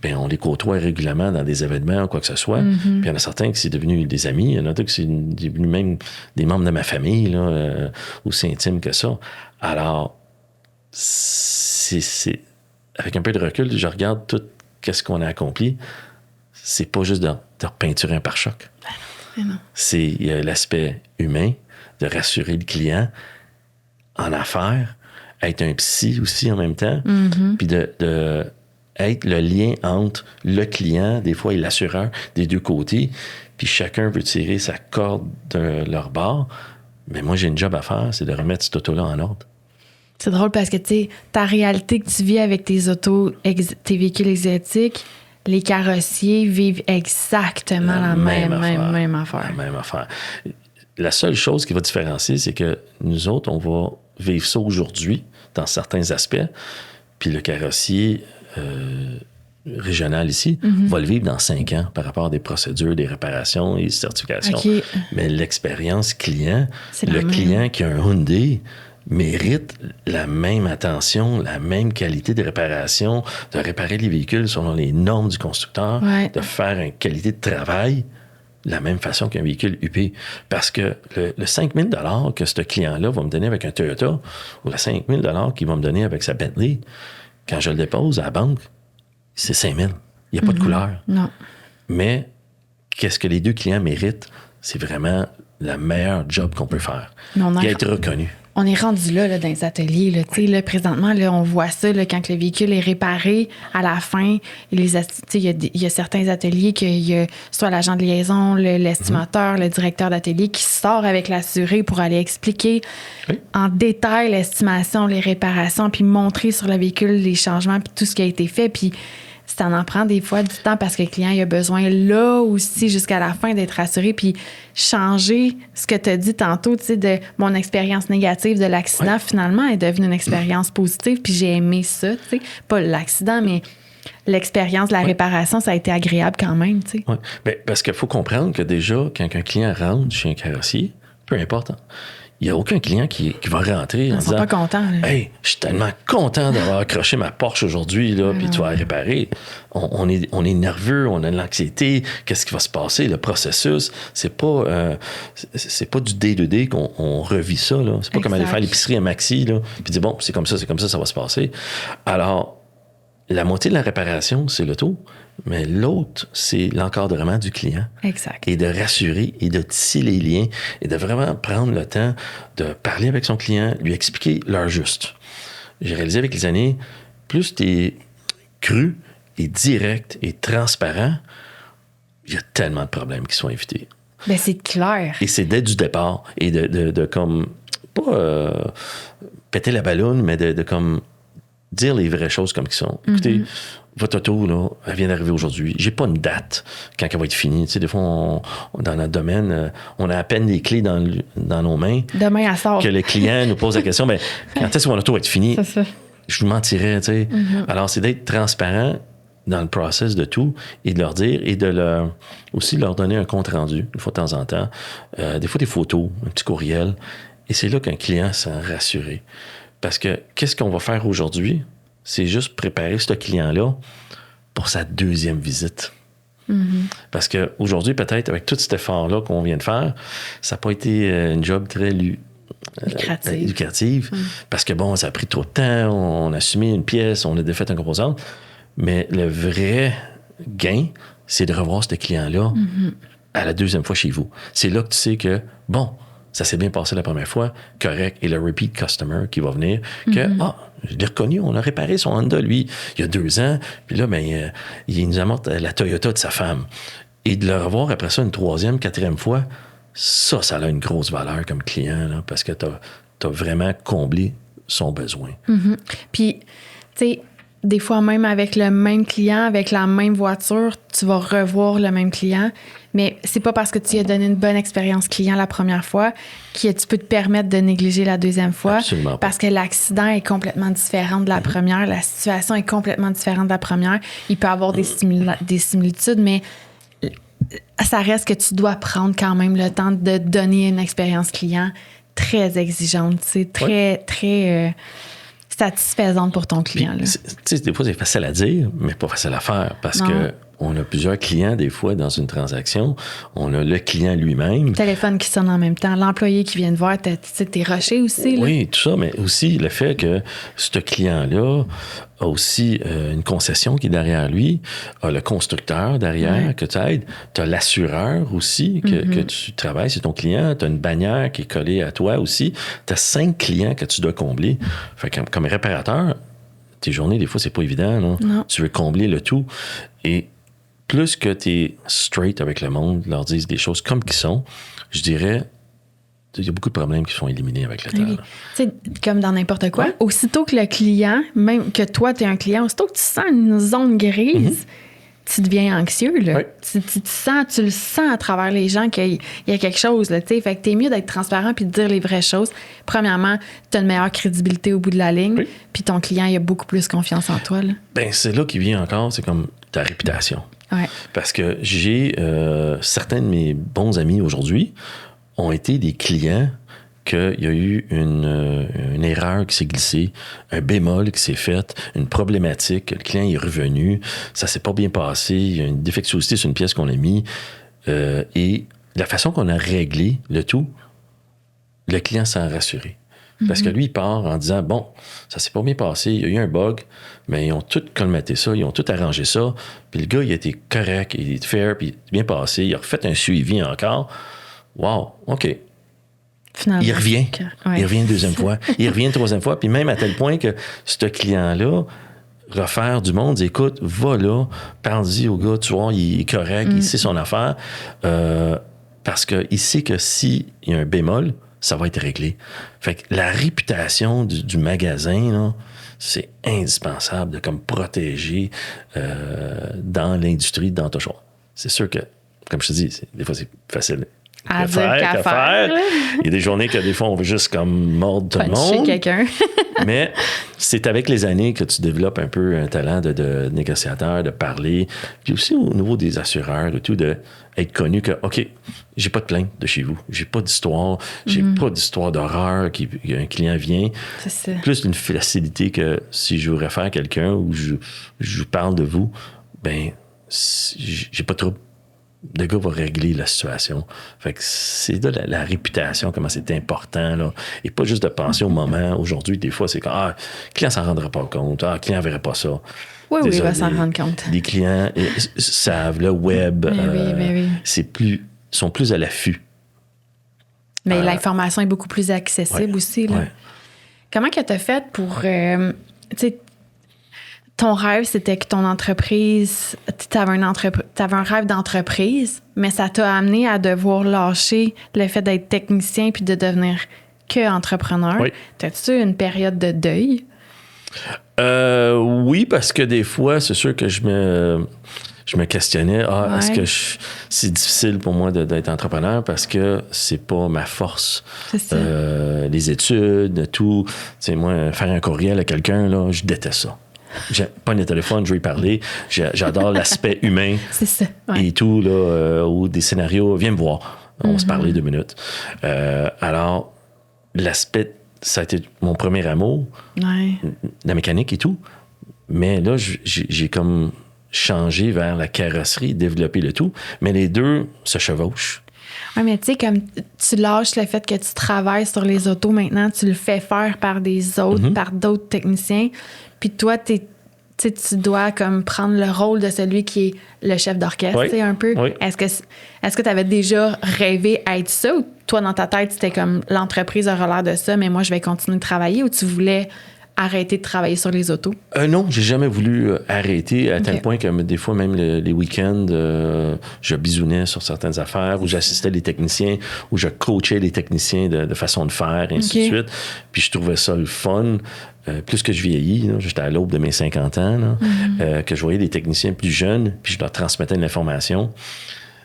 S2: ben, on les côtoie régulièrement dans des événements ou quoi que ce soit. Puis il y en a certains qui c'est devenu des amis, il y en a d'autres qui c'est devenu même des membres de ma famille, là, aussi intimes que ça. Alors, c'est avec un peu de recul, je regarde tout ce qu'on a accompli. C'est pas juste de repeinturer un pare-choc. Il y a l'aspect humain, de rassurer le client en affaires, être un psy aussi en même temps, puis de être le lien entre le client, des fois, et l'assureur des deux côtés, puis chacun veut tirer sa corde de leur bord. Mais moi, j'ai une job à faire, c'est de remettre cette auto-là en ordre.
S1: C'est drôle parce que, tu sais, ta réalité que tu vis avec tes tes véhicules exotiques, les carrossiers vivent exactement la même affaire.
S2: La même affaire. La seule chose qui va différencier, c'est que nous autres, on va vivre ça aujourd'hui, dans certains aspects, puis le carrossier régional ici va le vivre dans 5 ans par rapport à des procédures, des réparations et des certifications. Okay. Mais l'expérience client, client qui a un Hyundai mérite la même attention, la même qualité de réparation, de réparer les véhicules selon les normes du constructeur, de faire une qualité de travail de la même façon qu'un véhicule UP. Parce que le 5 000 $ que ce client-là va me donner avec un Toyota ou le 5 000 $ qu'il va me donner avec sa Bentley, quand je le dépose à la banque, c'est 5 000. Il n'y a pas de couleur.
S1: Non.
S2: Mais qu'est-ce que les deux clients méritent? C'est vraiment le meilleur job qu'on peut faire. Et être reconnu.
S1: On est rendu là dans les ateliers. Là, présentement, là, on voit ça là, quand le véhicule est réparé. À la fin, il y a certains ateliers qu'il y a soit l'agent de liaison, l'estimateur, le directeur d'atelier qui sort avec l'assuré pour aller expliquer en détail l'estimation, les réparations, puis montrer sur le véhicule les changements, puis tout ce qui a été fait. Puis ça en prend des fois du temps parce que le client il a besoin là aussi jusqu'à la fin d'être rassuré puis changer ce que tu as dit tantôt, tu sais, de mon expérience négative de l'accident finalement est devenue une expérience positive puis j'ai aimé ça, tu sais, pas l'accident mais l'expérience de la réparation, ça a été agréable quand même, tu sais.
S2: Oui, bien, parce qu'il faut comprendre que déjà quand un client rentre chez un carrossier, peu importe, il n'y a aucun client qui va rentrer en disant...
S1: Ils sont pas contents. Là.
S2: Hey, je suis tellement content d'avoir accroché ma Porsche aujourd'hui, là, puis tu vas la réparer. On est nerveux, on a de l'anxiété. Qu'est-ce qui va se passer? Le processus, c'est pas du day-to-day qu'on revit ça. Là. C'est pas comme aller faire l'épicerie à Maxi, là, puis dire, bon, c'est comme ça, ça va se passer. Alors, la moitié de la réparation, c'est l'auto, mais l'autre, c'est l'encadrement du client.
S1: Exact.
S2: Et de rassurer et de tisser les liens et de vraiment prendre le temps de parler avec son client, lui expliquer l'heure juste. J'ai réalisé avec les années, plus tu es cru et direct et transparent, il y a tellement de problèmes qui sont évités.
S1: Bien, c'est clair.
S2: Et c'est dès du départ. Et de comme, pas péter la balloune, mais de comme dire les vraies choses comme qu'ils sont. Écoutez, votre auto, là, elle vient d'arriver aujourd'hui. J'ai pas une date quand elle va être finie. Tu sais, des fois, dans notre domaine, on a à peine des clés dans nos mains.
S1: Demain, elle sort.
S2: Que le client nous pose la question, mais quand est-ce que mon auto va être finie?
S1: C'est ça.
S2: je vous mentirais, tu sais. Alors, c'est d'être transparent dans le process de tout et de leur dire et de aussi leur donner un compte rendu, une fois de temps en temps. Des fois, des photos, un petit courriel. Et c'est là qu'un client se sent rassuré. Parce que qu'est-ce qu'on va faire aujourd'hui? C'est juste préparer ce client-là pour sa deuxième visite. Parce qu'aujourd'hui, peut-être, avec tout cet effort-là qu'on vient de faire, ça n'a pas été une job très lucrative. Parce que, bon, ça a pris trop de temps, on a assumé une pièce, on a défait un composant. Mais le vrai gain, c'est de revoir ce client-là à la deuxième fois chez vous. C'est là que tu sais que, bon, ça s'est bien passé la première fois, correct, et le repeat customer qui va venir, que, je l'ai reconnu, on a réparé son Honda, lui, il y a 2 ans, puis là, ben, il nous amorte la Toyota de sa femme. Et de le revoir après ça une 3e, 4e fois, ça a une grosse valeur comme client, là, parce que t'as vraiment comblé son besoin.
S1: Puis, tu sais, des fois, même avec le même client, avec la même voiture, tu vas revoir le même client. Mais c'est pas parce que tu lui as donné une bonne expérience client la première fois que tu peux te permettre de négliger la deuxième fois.
S2: Absolument pas.
S1: Parce que l'accident est complètement différent de la première. La situation est complètement différente de la première. Il peut y avoir des similitudes, mais ça reste que tu dois prendre quand même le temps de donner une expérience client très exigeante, très satisfaisante pour ton client.
S2: Puis, des fois, c'est facile à dire, mais pas facile à faire parce que on a plusieurs clients, des fois, dans une transaction. On a le client lui-même.
S1: Le téléphone qui sonne en même temps, l'employé qui vient te voir, t'es rushé aussi. Là.
S2: Oui, tout ça, mais aussi le fait que ce client-là a aussi une concession qui est derrière lui, a le constructeur derrière que tu aides, tu as l'assureur aussi que tu travailles, c'est ton client, tu as une bannière qui est collée à toi aussi, tu as 5 clients que tu dois combler. Fait que comme réparateur, tes journées, des fois, c'est pas évident. Non? Tu veux combler le tout. Et plus que tu es straight avec le monde, leur disent des choses comme qu'ils sont, je dirais, il y a beaucoup de problèmes qui sont éliminés avec le temps.
S1: Oui. Tu sais, comme dans n'importe quoi, aussitôt que le client, même que toi, tu es un client, aussitôt que tu sens une zone grise, tu deviens anxieux. Là.
S2: Oui.
S1: Tu le sens à travers les gens qu'il y a quelque chose. Là, fait que t'es mieux d'être transparent puis de dire les vraies choses. Premièrement, tu as une meilleure crédibilité au bout de la ligne, puis ton client il a beaucoup plus confiance en toi. Là.
S2: Ben, c'est là qu'il vient encore, c'est comme ta réputation.
S1: Ouais.
S2: Parce que j'ai certains de mes bons amis aujourd'hui ont été des clients qu'il y a eu une erreur qui s'est glissée, un bémol qui s'est fait, une problématique, le client est revenu, ça s'est pas bien passé, il y a une défectuosité sur une pièce qu'on a mis, et la façon qu'on a réglé le tout, le client s'en rassuré. Parce que lui, il part en disant, bon, ça s'est pas bien passé, il y a eu un bug, mais ils ont tout colmaté ça, ils ont tout arrangé ça, puis le gars, il a été correct, il est fair, puis il est bien passé, il a refait un suivi encore. Wow, OK.
S1: Finalement,
S2: il revient une deuxième fois, il revient une troisième fois, puis même à tel point que ce client-là refaire du monde, dit, écoute, va là, parle-y au gars, tu vois, il est correct, il sait son affaire, parce qu'il sait que s'il y a un bémol, ça va être réglé. Fait que la réputation du magasin, là, c'est indispensable de comme protéger dans l'industrie dans ton choix. C'est sûr que, comme je te dis, des fois, c'est facile
S1: à dire qu'à faire.
S2: Il y a des journées que des fois, on veut juste comme mordre tout le monde.
S1: Quelqu'un.
S2: Mais c'est avec les années que tu développes un peu un talent de négociateur, de parler. Puis aussi au niveau des assureurs, de tout, d'être connu que, OK, j'ai pas de plainte de chez vous. J'ai pas d'histoire. J'ai pas d'histoire d'horreur qu'un client vient.
S1: C'est ça.
S2: Plus d'une facilité que si je vous réfère quelqu'un ou je vous parle de vous, ben j'ai pas trop. Le gars va régler la situation. Fait que c'est là la réputation, comment c'est important, là. Et pas juste de penser au moment. Aujourd'hui, des fois, c'est que, le client s'en rendra pas compte. Le client verrait pas ça.
S1: Oui, il va s'en rendre compte.
S2: Les clients savent, le web, sont plus à l'affût.
S1: Mais l'information est beaucoup plus accessible aussi, là. Ouais. Comment que tu as fait pour... tu sais, ton rêve, c'était que ton entreprise, tu avais un rêve d'entreprise, mais ça t'a amené à devoir lâcher le fait d'être technicien puis de devenir que entrepreneur. Oui. T'as-tu une période de deuil?
S2: Oui, parce que des fois, c'est sûr que je je me questionnais,
S1: Ouais.
S2: est-ce que c'est difficile pour moi d'être entrepreneur parce que c'est pas ma force.
S1: C'est ça.
S2: Les études, tout. Tu sais, moi, faire un courriel à quelqu'un, là, je déteste ça. J'ai pas le téléphone, je veux y parler. J'adore l'aspect humain
S1: C'est ça. Ouais.
S2: et tout, là, ou des scénarios. Viens me voir. On va se parler 2 minutes. Alors, l'aspect, ça a été mon premier amour,
S1: Ouais.
S2: la mécanique et tout. Mais là, j'ai comme changé vers la carrosserie, développer le tout. Mais les deux se chevauchent.
S1: Oui, mais tu sais, comme tu lâches le fait que tu travailles sur les autos maintenant, tu le fais faire par des autres, par d'autres techniciens. Puis toi, tu dois comme prendre le rôle de celui qui est le chef d'orchestre,
S2: Oui.
S1: tu sais, un peu.
S2: Oui.
S1: Est-ce que tu avais déjà rêvé à être ça ou toi, dans ta tête, c'était comme l'entreprise aura l'air de ça, mais moi, je vais continuer de travailler ou tu voulais arrêter de travailler sur les autos?
S2: Non, j'ai jamais voulu arrêter à tel
S1: Ok.
S2: point que des fois, même les week-ends, je bisounais sur certaines affaires où j'assistais les techniciens, où je coachais les techniciens de façon de faire, et ainsi
S1: Ok.
S2: de suite. Puis je trouvais ça le fun. Plus que je vieillis, là, j'étais à l'aube de mes 50 ans, là, que je voyais des techniciens plus jeunes, puis je leur transmettais de l'information.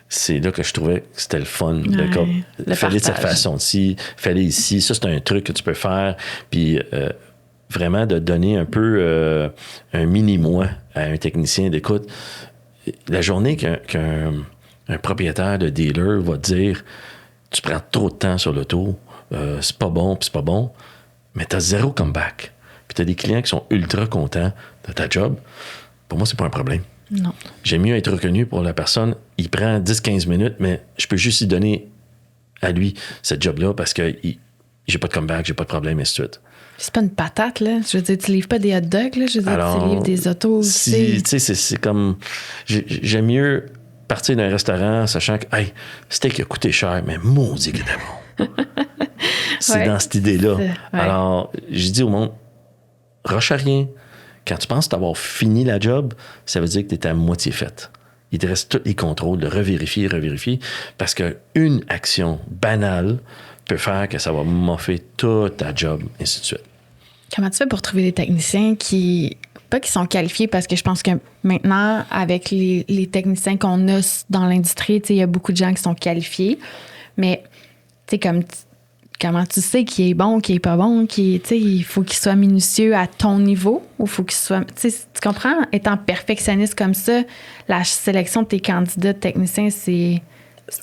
S2: C'est là que je trouvais que c'était le fun.
S1: Ouais, le
S2: Fallait de cette
S1: partage.
S2: façon-ci, fallait ici. Ça, c'est un truc que tu peux faire. Puis vraiment de donner un peu un mini-moi à un technicien d'écoute. La journée qu'un propriétaire de dealer va te dire tu prends trop de temps sur l'auto, c'est pas bon, puis c'est pas bon, mais t'as zéro comeback. Puis t'as des clients qui sont ultra contents de ta job. Pour moi, c'est pas un problème.
S1: Non.
S2: J'aime mieux être reconnu pour la personne. Il prend 10-15 minutes, mais je peux juste y donner à lui cette job-là parce que j'ai pas de comeback, j'ai pas de problème, et ainsi de suite.
S1: C'est pas une patate, là. Je veux dire, tu livres pas des hot dogs, là. Je veux dire,
S2: Alors,
S1: tu livres des autos.
S2: Tu sais, c'est comme... J'aime mieux partir d'un restaurant sachant que, hey, steak a coûté cher, mais maudit qu'il était bon. C'est
S1: Ouais,
S2: dans cette idée-là.
S1: ouais.
S2: Alors, j'ai dit au monde, rush à rien. Quand tu penses t'avoir fini la job, ça veut dire que tu es à moitié faite. Il te reste tous les contrôles de revérifier, parce qu'une action banale peut faire que ça va moffer toute ta job, ainsi de suite.
S1: Comment tu fais pour trouver des techniciens pas qui sont qualifiés, parce que je pense que maintenant, avec les techniciens qu'on a dans l'industrie, il y a beaucoup de gens qui sont qualifiés, mais tu sais, comment tu sais qui est bon, qui est pas bon, il faut qu'il soit minutieux à ton niveau, ou faut qu'il soit... Tu comprends? Étant perfectionniste comme ça, la sélection de tes candidats techniciens, c'est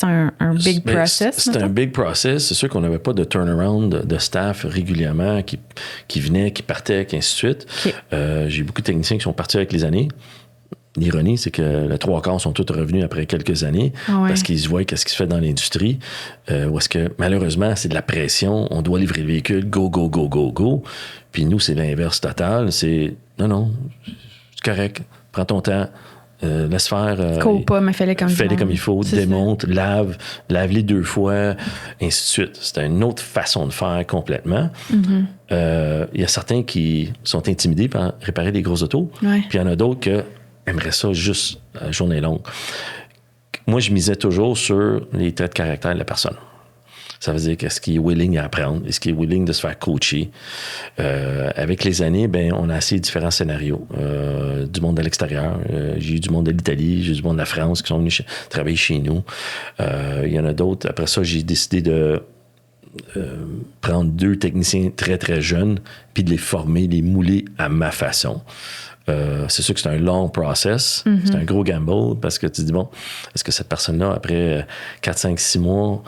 S1: un big process.
S2: C'est un big process. C'est sûr qu'on n'avait pas de turnaround de staff régulièrement qui venait, qui partait, ainsi de suite.
S1: Okay.
S2: J'ai beaucoup de techniciens qui sont partis avec les années. L'ironie, c'est que les 3/4 sont tous revenus après quelques années parce qu'ils voient qu'est-ce qui se fait dans l'industrie. Où est-ce que, malheureusement, c'est de la pression. On doit livrer le véhicule. Go, go, go, go, go. Puis nous, c'est l'inverse total. C'est non, c'est correct. Prends ton temps. Laisse faire.
S1: Cours pas, mais fais-le comme
S2: il faut. Démonte, lave-les 2 fois, ainsi de suite. C'est une autre façon de faire complètement. Il y a certains qui sont intimidés par réparer des grosses autos.
S1: Ouais.
S2: Puis il y en a d'autres qui aimeraient ça juste à la journée longue. Moi, je misais toujours sur les traits de caractère de la personne. Ça veut dire qu'est-ce qui est willing à apprendre, est-ce qui est willing de se faire coacher. Avec les années, on a essayé différents scénarios. Du monde de l'extérieur. J'ai eu du monde de l'Italie, j'ai eu du monde de la France qui sont venus travailler chez nous. Il y en a d'autres. Après ça, j'ai décidé de prendre 2 techniciens très, très jeunes puis de les former, les mouler à ma façon. C'est sûr que c'est un long process. C'est un gros gamble parce que tu te dis, bon, est-ce que cette personne-là, après 4, 5, 6 mois,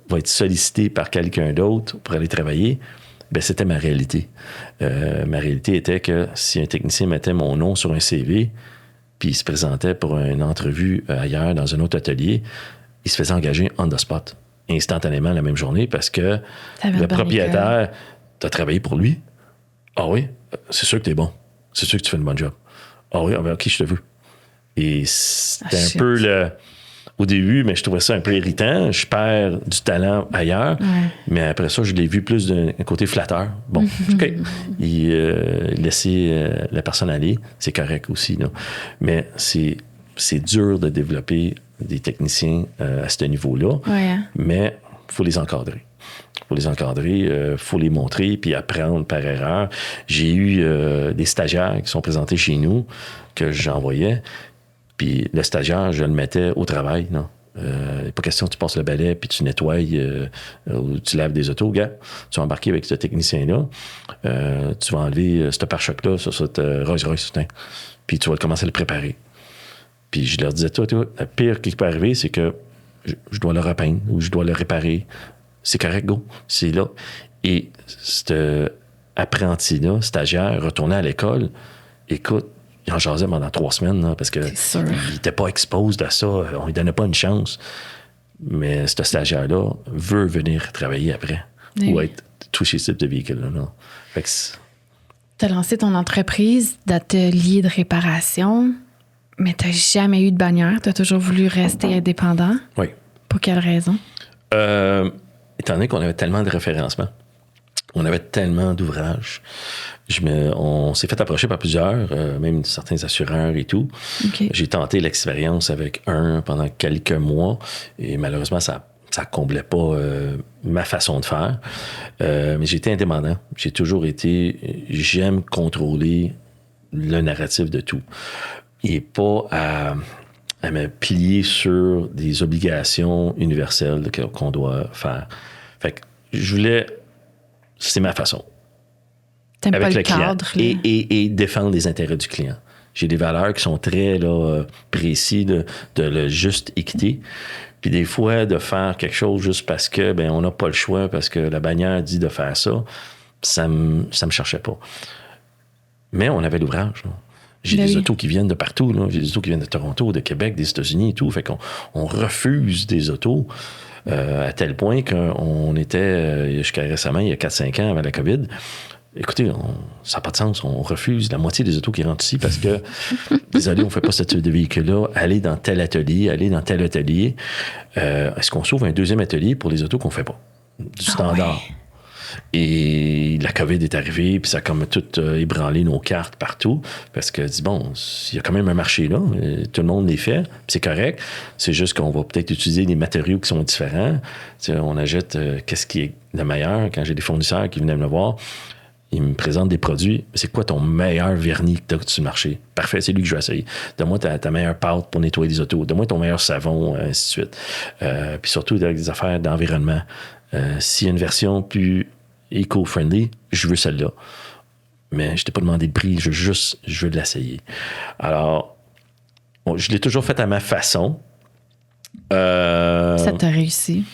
S2: va être sollicitée par quelqu'un d'autre pour aller travailler? C'était ma réalité. Ma réalité était que si un technicien mettait mon nom sur un CV puis il se présentait pour une entrevue ailleurs dans un autre atelier, il se faisait engager on the spot, instantanément la même journée parce que le propriétaire, t'as travaillé pour lui? Ah oui? C'est sûr que t'es bon. C'est sûr que tu fais une bonne job. Ah oui, OK, je te veux. Et c'était un peu au début, mais je trouvais ça un peu irritant. Je perds du talent ailleurs.
S1: Ouais.
S2: Mais après ça, je l'ai vu plus d'un côté flatteur. Bon, OK. Laisser la personne aller, c'est correct aussi. Là. Mais c'est dur de développer des techniciens à ce niveau-là.
S1: Ouais.
S2: Mais il faut les encadrer. Il faut les montrer puis apprendre par erreur. J'ai eu des stagiaires qui sont présentés chez nous que j'envoyais. Puis le stagiaire, je le mettais au travail, non? Pas question que tu passes le balai puis tu nettoies ou tu laves des autos. Gars, tu vas embarquer avec ce technicien-là. Tu vas enlever ce pare-choc-là sur cette Rolls-Royce. Puis tu vas commencer à le préparer. Puis je leur disais, toi, le pire qui peut arriver, c'est que je dois le repeindre ou je dois le réparer. C'est correct, go. C'est là. Et cet apprenti-là, stagiaire, retourné à l'école, écoute, il en jasait pendant 3 semaines, là, parce qu'il n'était pas exposé à ça. On ne lui donnait pas une chance. Mais ce stagiaire-là veut venir travailler après ou être touché ce type de véhicule-là. Fait que
S1: tu as lancé ton entreprise d'atelier de réparation, mais tu n'as jamais eu de bannière. Tu as toujours voulu rester indépendant.
S2: Oui.
S1: Pour quelle raison?
S2: Étant donné qu'on avait tellement de référencements, on avait tellement d'ouvrages, on s'est fait approcher par plusieurs, même certains assureurs et tout.
S1: Okay.
S2: J'ai tenté l'expérience avec un pendant quelques mois et malheureusement, ça comblait pas ma façon de faire. Mais j'étais indépendant. J'ai toujours été... J'aime contrôler le narratif de tout. Et pas à me plier sur des obligations universelles qu'on doit faire. Fait que je voulais... C'est ma façon.
S1: T'aimes
S2: avec
S1: pas
S2: le client
S1: cadre,
S2: et défendre les intérêts du client. J'ai des valeurs qui sont très précises de le juste équité. Puis des fois, de faire quelque chose juste parce que on n'a pas le choix, parce que la bannière dit de faire ça, ça me cherchait pas. Mais on avait l'ouvrage. Là. J'ai des autos qui viennent de partout. Là. J'ai des autos qui viennent de Toronto, de Québec, des États-Unis et tout. Fait qu'on refuse des autos à tel point qu'on était, jusqu'à récemment, il y a 4-5 ans, avant la COVID, écoutez, ça n'a pas de sens. On refuse la moitié des autos qui rentrent ici parce que, désolé, on ne fait pas ce type de véhicule-là. Allez dans tel atelier, allez dans tel atelier. Est-ce qu'on s'ouvre un deuxième atelier pour les autos qu'on ne fait pas? Du standard. Ouais. Et la COVID est arrivée, puis ça a comme tout ébranlé nos cartes partout, parce que, bon, il y a quand même un marché là, tout le monde les fait, puis c'est correct, c'est juste qu'on va peut-être utiliser des matériaux qui sont différents. T'sais, on achète qu'est-ce qui est le meilleur. Quand j'ai des fournisseurs qui venaient me voir, ils me présentent des produits. C'est quoi ton meilleur vernis que tu as sur le marché? Parfait, c'est lui que je vais essayer. Donne-moi ta meilleure pâte pour nettoyer les autos. Donne-moi ton meilleur savon, ainsi de suite. Puis surtout, avec des affaires d'environnement. S'il y a une version plus éco-friendly, je veux celle-là. Mais je t'ai pas demandé le prix, je veux l'essayer. Alors, je l'ai toujours fait à ma façon.
S1: Ça t'a réussi.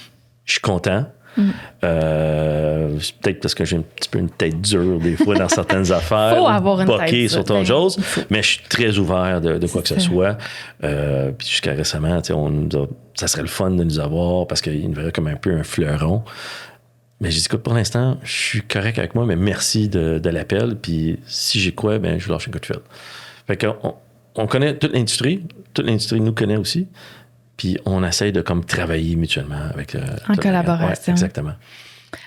S2: Je suis content. C'est peut-être parce que j'ai un petit peu une tête dure des fois dans certaines affaires.
S1: Faut avoir une tête
S2: sur ton chose, mais je suis très ouvert de quoi que ce soit. Puis jusqu'à récemment, ça serait le fun de nous avoir parce qu'il nous verrait comme un peu un fleuron. Mais j'ai dit, écoute, pour l'instant, je suis correct avec moi, mais merci de l'appel. Puis si j'ai quoi, je lâche un coup de fil. Fait qu'on connaît toute l'industrie nous connaît aussi. Puis on essaye de comme travailler mutuellement avec
S1: en collaboration.
S2: Ouais, exactement.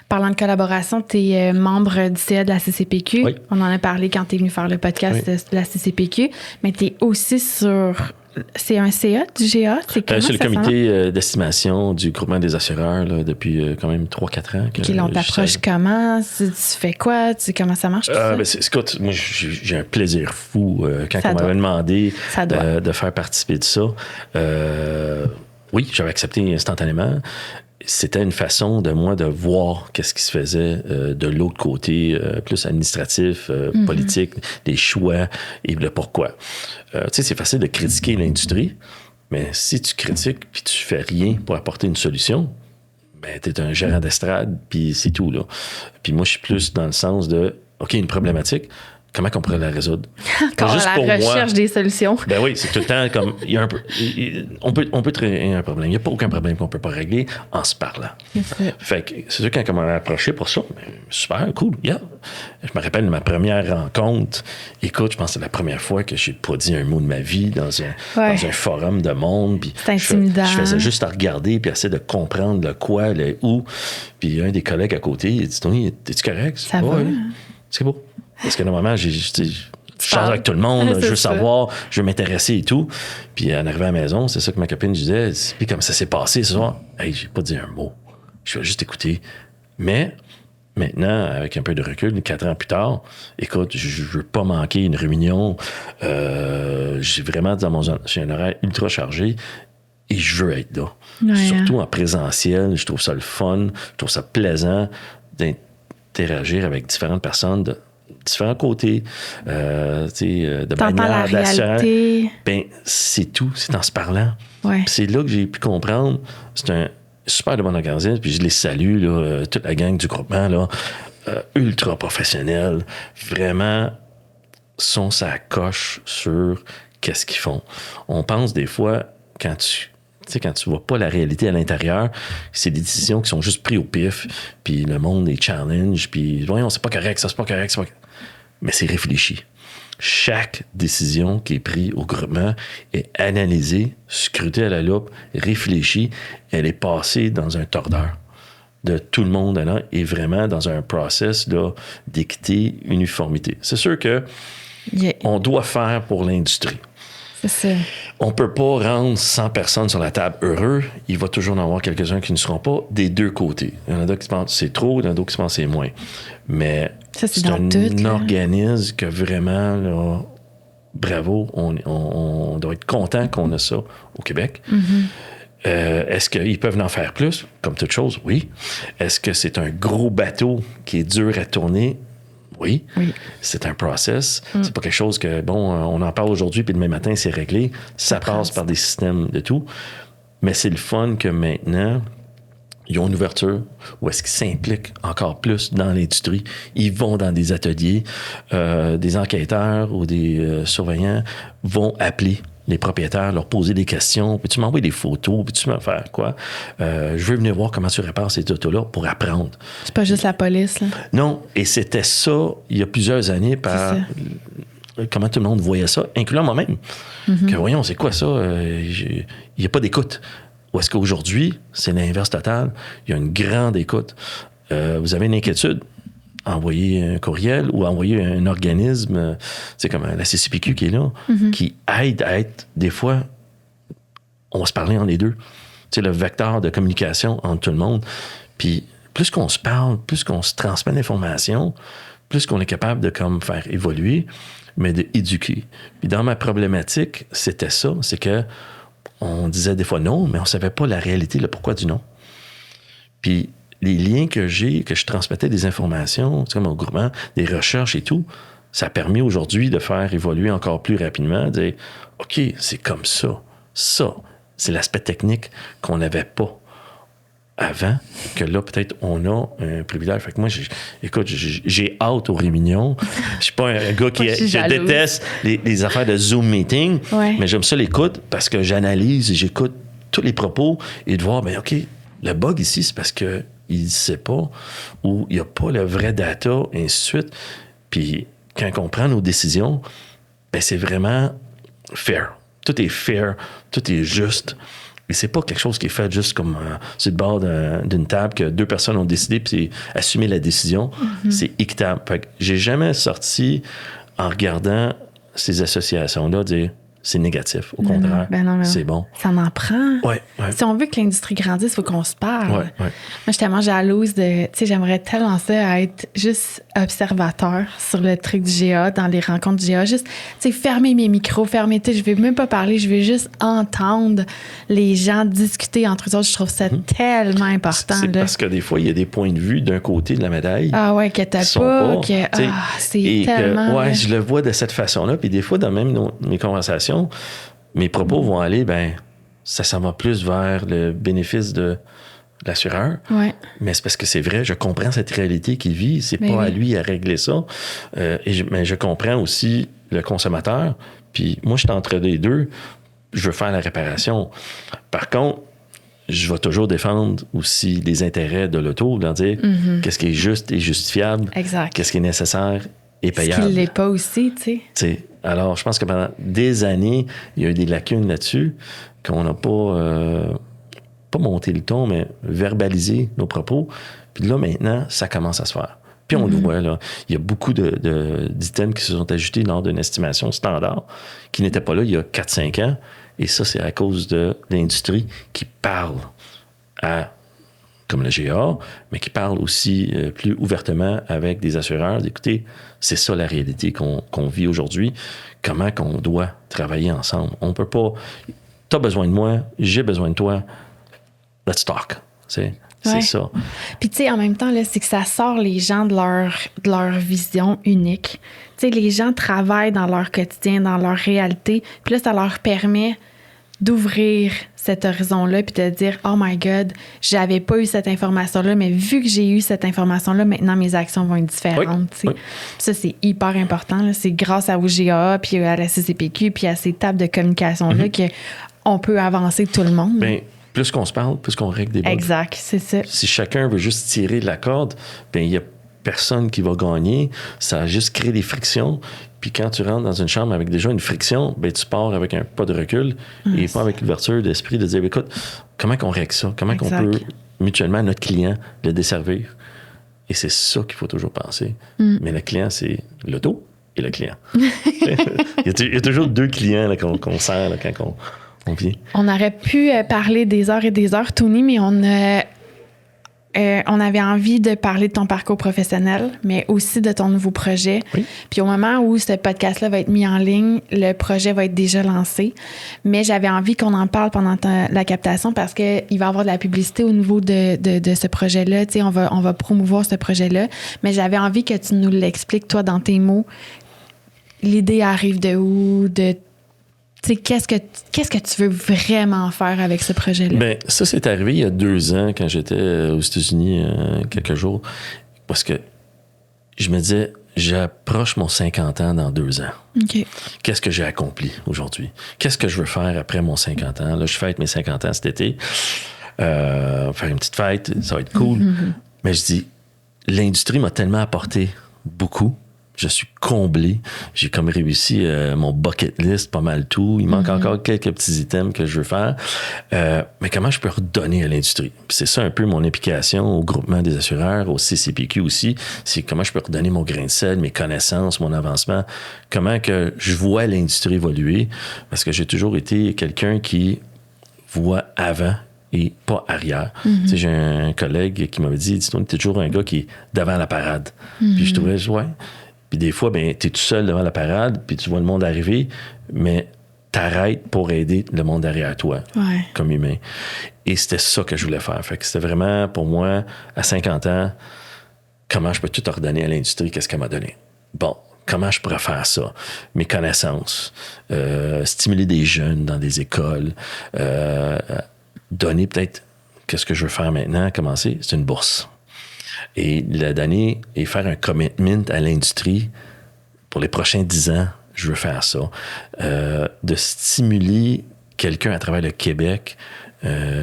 S1: Parlant de collaboration, tu es membre du CA de la CCPQ.
S2: Oui.
S1: On en a parlé quand tu es venu faire le podcast de la CCPQ. Mais tu es aussi sur... C'est un CA du GA? C'est
S2: le comité d'estimation du groupement des assureurs là, depuis quand même 3-4 ans.
S1: Puis on t'approche comment? Tu fais quoi? Comment ça marche?
S2: Écoute, moi, j'ai un plaisir fou quand on m'avait demandé de faire participer de ça. Oui, j'avais accepté instantanément. C'était une façon de moi de voir qu'est-ce qui se faisait de l'autre côté, plus administratif, politique, des choix et le pourquoi. Tu sais, c'est facile de critiquer l'industrie, mais si tu critiques puis tu fais rien pour apporter une solution, t'es un gérant d'estrade puis c'est tout, là. Puis moi, je suis plus dans le sens de, OK, une problématique, comment on pourrait la résoudre?
S1: Quand juste la recherche des solutions.
S2: Ben oui, c'est tout le temps comme... on peut créer un problème. Il n'y a pas aucun problème qu'on ne peut pas régler en se parlant. Fait que c'est sûr, quand on m'a approché pour ça, super, cool, yeah. Je me rappelle de ma première rencontre. Écoute, je pense que c'est la première fois que j'ai pas dit un mot de ma vie dans un forum de monde.
S1: C'est intimidant.
S2: Je faisais juste à regarder puis essayer de comprendre le quoi, le où. Puis un des collègues à côté, il dit, Tony, es-tu correct?
S1: Ça va.
S2: C'est beau. Parce que normalement, je change avec tout le monde, je veux savoir, je veux m'intéresser et tout. Puis en arrivant à la maison, c'est ça que ma copine disait. Puis comme ça s'est passé ce soir, hey, j'ai pas dit un mot. Je vais juste écouter. Mais Maintenant, avec un peu de recul, 4 ans plus tard, écoute, je veux pas manquer une réunion. J'ai vraiment j'ai un horaire ultra chargé et je veux être là.
S1: Ouais,
S2: Surtout en présentiel, je trouve ça le fun, je trouve ça plaisant d'interagir avec différentes personnes de différents côtés, de manière d'assurance. Ben, c'est tout, c'est en se parlant.
S1: Ouais.
S2: Puis c'est là que j'ai pu comprendre, c'est un super de bon organisme, puis je les salue, là, toute la gang du groupement, là, ultra professionnels, vraiment sont sa coche sur qu'est-ce qu'ils font. On pense des fois, quand tu vois pas la réalité à l'intérieur, c'est des décisions qui sont juste prises au pif, puis le monde est challenge, puis voyons, c'est pas correct, ça, c'est pas correct, c'est pas... Mais c'est réfléchi. Chaque décision qui est prise au groupement est analysée, scrutée à la loupe, réfléchie, elle est passée dans un tordeur de tout le monde là, et vraiment dans un process là, d'équité, uniformité. C'est sûr que on doit faire pour l'industrie.
S1: C'est ça.
S2: On peut pas rendre 100 personnes sur la table heureux. Il va toujours en avoir quelques-uns qui ne seront pas des deux côtés. Il y en a d'autres qui pensent que c'est trop, il y en a d'autres qui pensent que c'est moins. Mais
S1: ça, c'est
S2: un organisme que vraiment, là, bravo, on doit être content qu'on a ça au Québec.
S1: Mm-hmm.
S2: Est-ce qu'ils peuvent en faire plus? Comme toute chose, oui. Est-ce que c'est un gros bateau qui est dur à tourner? Oui. C'est un process. C'est pas quelque chose que, on en parle aujourd'hui, puis demain matin, c'est réglé. Ça passe par des systèmes de tout. Mais c'est le fun que maintenant, ils ont une ouverture où est-ce qu'ils s'impliquent encore plus dans l'industrie. Ils vont dans des ateliers. Des enquêteurs ou des surveillants vont appeler les propriétaires, leur poser des questions. Puis tu m'envoies des photos, puis tu m'en faire quoi? Je veux venir voir comment tu répares ces autos-là pour apprendre.
S1: C'est pas juste la police, là.
S2: Non, et c'était ça il y a plusieurs années par comment tout le monde voyait ça, incluant moi-même. Que voyons, c'est quoi ça? Il n'y a pas d'écoute. Ou est-ce qu'aujourd'hui, c'est l'inverse total? Il y a une grande écoute. Vous avez une inquiétude? Envoyer un courriel ou envoyer un organisme, comme la CCPQ qui est là, qui aide à être, des fois, on va se parler entre les deux. Le vecteur de communication entre tout le monde. Puis plus qu'on se parle, plus qu'on se transmet l'information, plus qu'on est capable de faire évoluer, mais d'éduquer. Puis dans ma problématique, c'était ça, c'est que on disait des fois non, mais on savait pas la réalité, le pourquoi du non. Puis les liens que j'ai, que je transmettais des informations, comme au groupement, des recherches et tout, ça a permis aujourd'hui de faire évoluer encore plus rapidement, de dire, OK, c'est comme ça. Ça, c'est l'aspect technique qu'on n'avait pas avant, que là, peut-être, on a un privilège. Fait que moi, j'ai hâte aux réunions. Je suis pas un gars qui... Je déteste les affaires de Zoom meeting, mais j'aime ça l'écoute parce que j'analyse et j'écoute tous les propos et de voir, bien, OK, le bug ici, c'est parce que il ne sait pas ou il n'y a pas le vrai data, et ainsi de suite. Puis, quand on prend nos décisions, ben c'est vraiment fair. Tout est fair, tout est juste. Et c'est pas quelque chose qui est fait juste comme sur le bord d'une table que 2 personnes ont décidé puis c'est assumer la décision. C'est équitable. Fait que j'ai jamais sorti en regardant ces associations-là dire c'est négatif. Au contraire, c'est bon.
S1: Ça m'en prend.
S2: Ouais.
S1: Si on veut que l'industrie grandisse, il faut qu'on se parle.
S2: Ouais.
S1: Moi, je suis tellement jalouse de... Tu sais, j'aimerais tellement ça à être juste observateur sur le truc du GA, dans les rencontres du GA. Juste, tu sais, fermer mes micros, fermer tout. Je vais même pas parler, je vais juste entendre les gens discuter entre eux autres. Je trouve ça tellement important.
S2: C'est parce que des fois, il y a des points de vue d'un côté de la médaille.
S1: Ah ouais, que t'as pas. C'est tellement...
S2: Ouais, je le vois de cette façon-là. Puis des fois, dans même mes conversations, mes propos vont aller, ça va plus vers le bénéfice de l'assureur.
S1: Ouais.
S2: Mais c'est parce que c'est vrai, je comprends cette réalité qu'il vit. C'est pas à lui à régler ça. Mais je comprends aussi le consommateur. Puis moi, je suis entre les deux. Je veux faire la réparation. Par contre, je vais toujours défendre aussi les intérêts de l'auto, leur dire qu'est-ce qui est juste et justifiable, qu'est-ce qui est nécessaire et payable.
S1: Ce qui ne l'est pas aussi, tu sais.
S2: Alors, je pense que pendant des années, il y a eu des lacunes là-dessus, qu'on n'a pas monté le ton, mais verbalisé nos propos. Puis là, maintenant, ça commence à se faire. Puis on le voit, là. Il y a beaucoup d'items qui se sont ajoutés lors d'une estimation standard qui n'étaient pas là il y a 4-5 ans. Et ça, c'est à cause de l'industrie qui parle à comme le GA, mais qui parle aussi plus ouvertement avec des assureurs. Écoutez, c'est ça la réalité qu'on vit aujourd'hui. Comment qu'on doit travailler ensemble. On peut pas... T'as besoin de moi, j'ai besoin de toi. Let's talk. C'est ça.
S1: Puis tu sais, en même temps, là, c'est que ça sort les gens de leur vision unique. Tu sais, les gens travaillent dans leur quotidien, dans leur réalité. Puis là, ça leur permet d'ouvrir cet horizon-là puis de dire « Oh my God, j'avais pas eu cette information-là, mais vu que j'ai eu cette information-là, maintenant, mes actions vont être différentes. Oui. » Ça, c'est hyper important. Là. C'est grâce à UGA, puis à la CCPQ, puis à ces tables de communication-là qu'on peut avancer tout le monde.
S2: Bien, plus qu'on se parle, plus qu'on règle des bugs.
S1: Exact, c'est ça.
S2: Si chacun veut juste tirer de la corde, bien, il y a personne qui va gagner. Ça a juste créé des frictions. Puis quand tu rentres dans une chambre avec déjà une friction, bien, tu pars avec un pas de recul et pas avec l'ouverture d'esprit de dire, écoute, comment qu'on règle ça? Comment qu'on peut mutuellement, notre client, le desservir? Et c'est ça qu'il faut toujours penser. Mais le client, c'est l'auto et le client. il y a toujours deux clients là, qu'on sert là, quand on vient.
S1: On aurait pu parler des heures et des heures, Tony, mais on avait envie de parler de ton parcours professionnel, mais aussi de ton nouveau projet. Oui. Puis au moment où ce podcast-là va être mis en ligne, le projet va être déjà lancé. Mais j'avais envie qu'on en parle pendant la captation parce qu'il va y avoir de la publicité au niveau de ce projet-là. Tu sais, on va promouvoir ce projet-là. Mais j'avais envie que tu nous l'expliques, toi, dans tes mots. L'idée arrive de où? Qu'est-ce que tu veux vraiment faire avec ce projet-là?
S2: Bien, ça, c'est arrivé il y a 2 ans quand j'étais aux États-Unis quelques jours. Parce que je me disais, j'approche mon 50 ans dans 2 ans.
S1: Okay.
S2: Qu'est-ce que j'ai accompli aujourd'hui? Qu'est-ce que je veux faire après mon 50 ans? Là, je fête mes 50 ans cet été. Faire une petite fête, ça va être cool. Mm-hmm. Mais je dis, l'industrie m'a tellement apporté beaucoup. Je suis comblé. J'ai comme réussi mon bucket list, pas mal tout. Il manque encore quelques petits items que je veux faire. Mais comment je peux redonner à l'industrie? Puis c'est ça un peu mon implication au groupement des assureurs, au CCPQ aussi. C'est comment je peux redonner mon grain de sel, mes connaissances, mon avancement. Comment que je vois l'industrie évoluer. Parce que j'ai toujours été quelqu'un qui voit avant et pas arrière. Tu sais, j'ai un collègue qui m'avait dit, t'es toujours un gars qui est devant la parade. Puis je trouvais, ouais. Puis des fois, ben, tu es tout seul devant la parade, puis tu vois le monde arriver, mais t'arrêtes pour aider le monde derrière toi, comme humain. Et c'était ça que je voulais faire. Fait que c'était vraiment, pour moi, à 50 ans, comment je peux tout ordonner à l'industrie, qu'est-ce qu'elle m'a donné? Bon, comment je pourrais faire ça? Mes connaissances, stimuler des jeunes dans des écoles, donner peut-être, qu'est-ce que je veux faire maintenant, commencer? C'est une bourse. Et la donner et faire un commitment à l'industrie pour les prochains 10 ans, je veux faire ça. De stimuler quelqu'un à travers le Québec.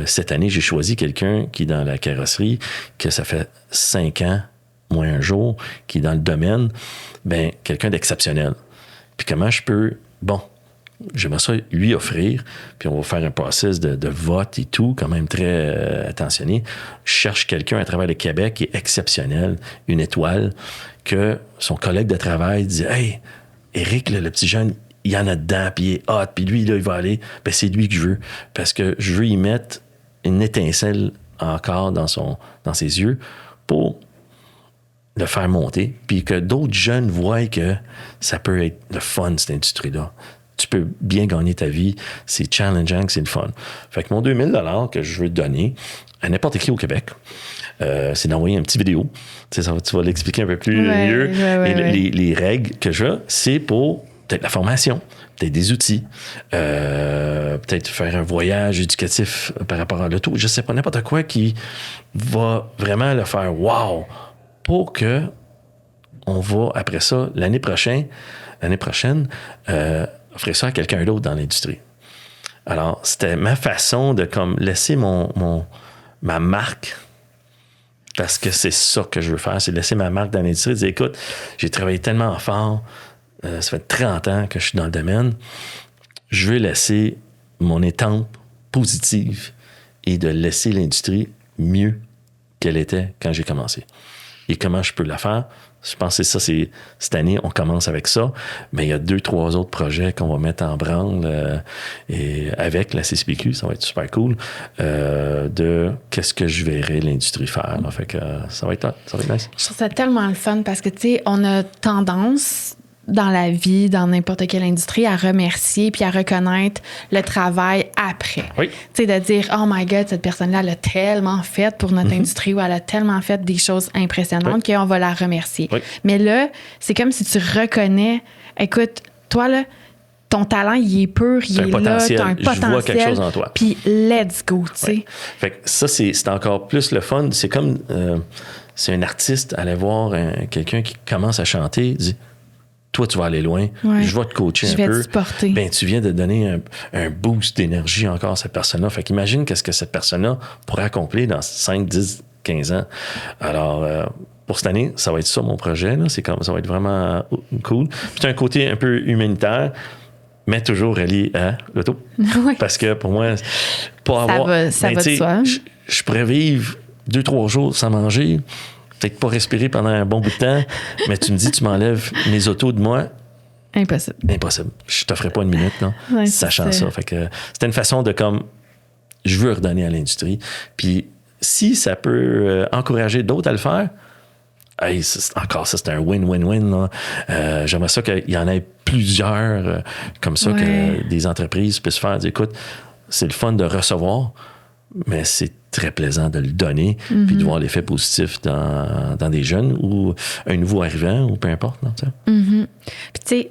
S2: Cette année, j'ai choisi quelqu'un qui est dans la carrosserie, que ça fait 5 ans, moins un jour, qui est dans le domaine, ben quelqu'un d'exceptionnel. Puis comment je peux... Bon, j'aimerais ça lui offrir, puis on va faire un process de vote et tout, quand même très attentionné. Je cherche quelqu'un à travers le Québec qui est exceptionnel, une étoile, que son collègue de travail dit « Hey, Éric, le petit jeune, il y en a dedans, puis il est hot, puis lui, là, il va aller. » Ben, c'est lui que je veux, parce que je veux y mettre une étincelle encore dans ses yeux pour le faire monter, puis que d'autres jeunes voient que ça peut être le fun, cette industrie-là. Tu peux bien gagner ta vie, c'est challengeant, c'est le fun. Fait que mon 2000 $ que je veux donner à n'importe qui au Québec, c'est d'envoyer une petite vidéo. Tu sais, tu vas l'expliquer un peu plus mieux. Les règles que je veux, c'est pour peut-être la formation, peut-être des outils, peut-être faire un voyage éducatif par rapport à l'auto. Je sais pas, n'importe quoi qui va vraiment le faire « wow » pour que on va, après ça, l'année prochaine, offrir ça à quelqu'un d'autre dans l'industrie. Alors, c'était ma façon de comme laisser ma marque, parce que c'est ça que je veux faire, c'est laisser ma marque dans l'industrie, dire, écoute, j'ai travaillé tellement fort, ça fait 30 ans que je suis dans le domaine, je veux laisser mon étampe positive et de laisser l'industrie mieux qu'elle était quand j'ai commencé. et comment je peux la faire. Je pense que c'est cette année, on commence avec ça, mais il y a 2-3 autres projets qu'on va mettre en branle et avec la CCPQ, ça va être super cool, de qu'est-ce que je verrais l'industrie faire. Là. Fait que ça va être nice.
S1: Je trouve ça tellement le fun parce que, tu sais, on a tendance dans la vie, dans n'importe quelle industrie, à remercier puis à reconnaître le travail après.
S2: Oui.
S1: Tu sais, de dire, oh my God, cette personne-là, elle a tellement fait pour notre industrie ou elle a tellement fait des choses impressionnantes qu'on va la remercier.
S2: Oui.
S1: Mais là, c'est comme si tu reconnais, écoute, toi, là, ton talent, il est pur, il est là, t'as un potentiel.
S2: Je vois quelque chose en toi.
S1: Puis let's go, tu sais.
S2: Oui. Fait que ça, c'est encore plus le fun. C'est comme, c'est un artiste, aller voir quelqu'un qui commence à chanter, dit, toi, tu vas aller loin, je vais te coacher un peu.
S1: Je vais te supporter.
S2: Ben, tu viens de donner un boost d'énergie encore à cette personne-là. Fait qu'imagine qu'est-ce que cette personne-là pourrait accomplir dans 5, 10, 15 ans. Alors, pour cette année, ça va être ça, mon projet. Là. Ça va être vraiment cool. Puis, c'est un côté un peu humanitaire, mais toujours relié à l'auto.
S1: Oui.
S2: Parce que pour moi, pas
S1: ça
S2: avoir...
S1: va de soi.
S2: Je pourrais vivre 2-3 jours sans manger, peut-être pas respirer pendant un bon bout de temps, mais tu me dis, tu m'enlèves mes autos de moi.
S1: Impossible.
S2: Impossible. Je t'offrais pas une minute, non?
S1: Ouais,
S2: sachant ça. Fait que c'était une façon de comme, je veux redonner à l'industrie. Puis si ça peut encourager d'autres à le faire, hey, encore ça, c'est un win-win-win. Là. J'aimerais ça qu'il y en ait plusieurs comme ça, que des entreprises puissent faire. Dire, écoute, c'est le fun de recevoir, mais c'est très plaisant de le donner, puis de voir l'effet positif dans des jeunes ou un nouveau arrivant, ou peu importe.
S1: Puis tu sais,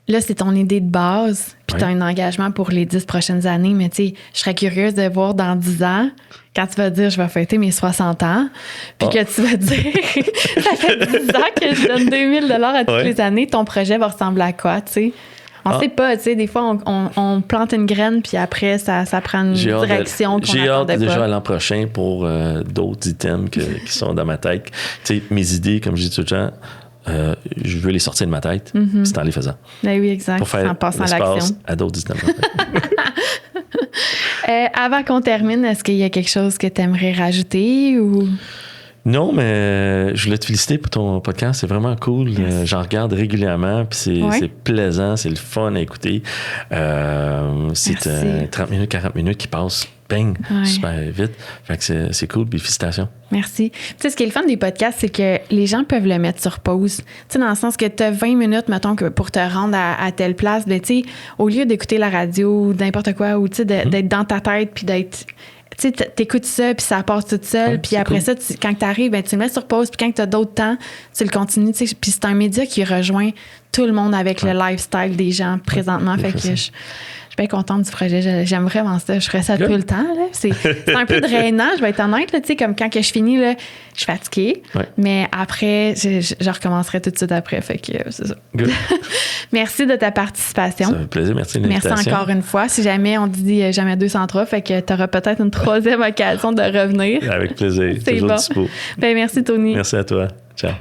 S1: là, c'est ton idée de base, puis tu as un engagement pour les 10 prochaines années, mais tu sais, je serais curieuse de voir dans 10 ans, quand tu vas dire, je vais fêter mes 60 ans, puis que tu vas dire, ça fait 10 ans que je donne 2000 $ à toutes les années, ton projet va ressembler à quoi, tu sais? On sait pas, tu sais, des fois, on plante une graine, puis après, ça prend une direction qu'on n'attendait pas.
S2: J'ai hâte déjà à l'an prochain pour d'autres items qui sont dans ma tête. Tu sais, mes idées, comme je dis tout le temps, je veux les sortir de ma tête, c'est en les faisant.
S1: Ben oui, exact.
S2: Pour faire
S1: en passant à l'action.
S2: À d'autres items.
S1: Avant qu'on termine, est-ce qu'il y a quelque chose que tu aimerais rajouter ou...
S2: Non, mais je voulais te féliciter pour ton podcast. C'est vraiment cool. J'en regarde régulièrement, puis c'est plaisant, c'est le fun à écouter. C'est 30 minutes, 40 minutes qui passent, bang, super vite. Fait que c'est cool, puis félicitations.
S1: Merci. Tu sais, ce qui est le fun des podcasts, c'est que les gens peuvent le mettre sur pause. Tu sais, dans le sens que tu as 20 minutes, mettons, pour te rendre à telle place. Ben, tu sais, au lieu d'écouter la radio ou n'importe quoi, ou tu sais, d'être dans ta tête, puis d'être... Tu sais, t'écoutes ça, puis ça part tout seul. Puis après ça, quand t'arrives, ben, tu le mets sur pause. Puis quand t'as d'autres temps, tu le continues. Tu sais. Puis c'est un média qui rejoint tout le monde avec le lifestyle des gens présentement. Fait que je suis bien contente du projet. J'aime vraiment ça. Je ferais ça tout le temps. Là. C'est un peu drainant, je vais être honnête. Là, tu sais, comme quand que je finis, là, je suis fatiguée. Ouais. Mais après, je recommencerai tout de suite après. Fait que c'est ça. Merci de ta participation.
S2: Ça fait plaisir. Merci de l'invitation.
S1: Merci encore une fois. Si jamais on dit jamais 203, fait que tu auras peut-être une troisième occasion de revenir.
S2: Avec plaisir.
S1: C'est
S2: toujours
S1: bon.
S2: dispo.
S1: Ben, merci, Tony.
S2: Merci à toi. Ciao.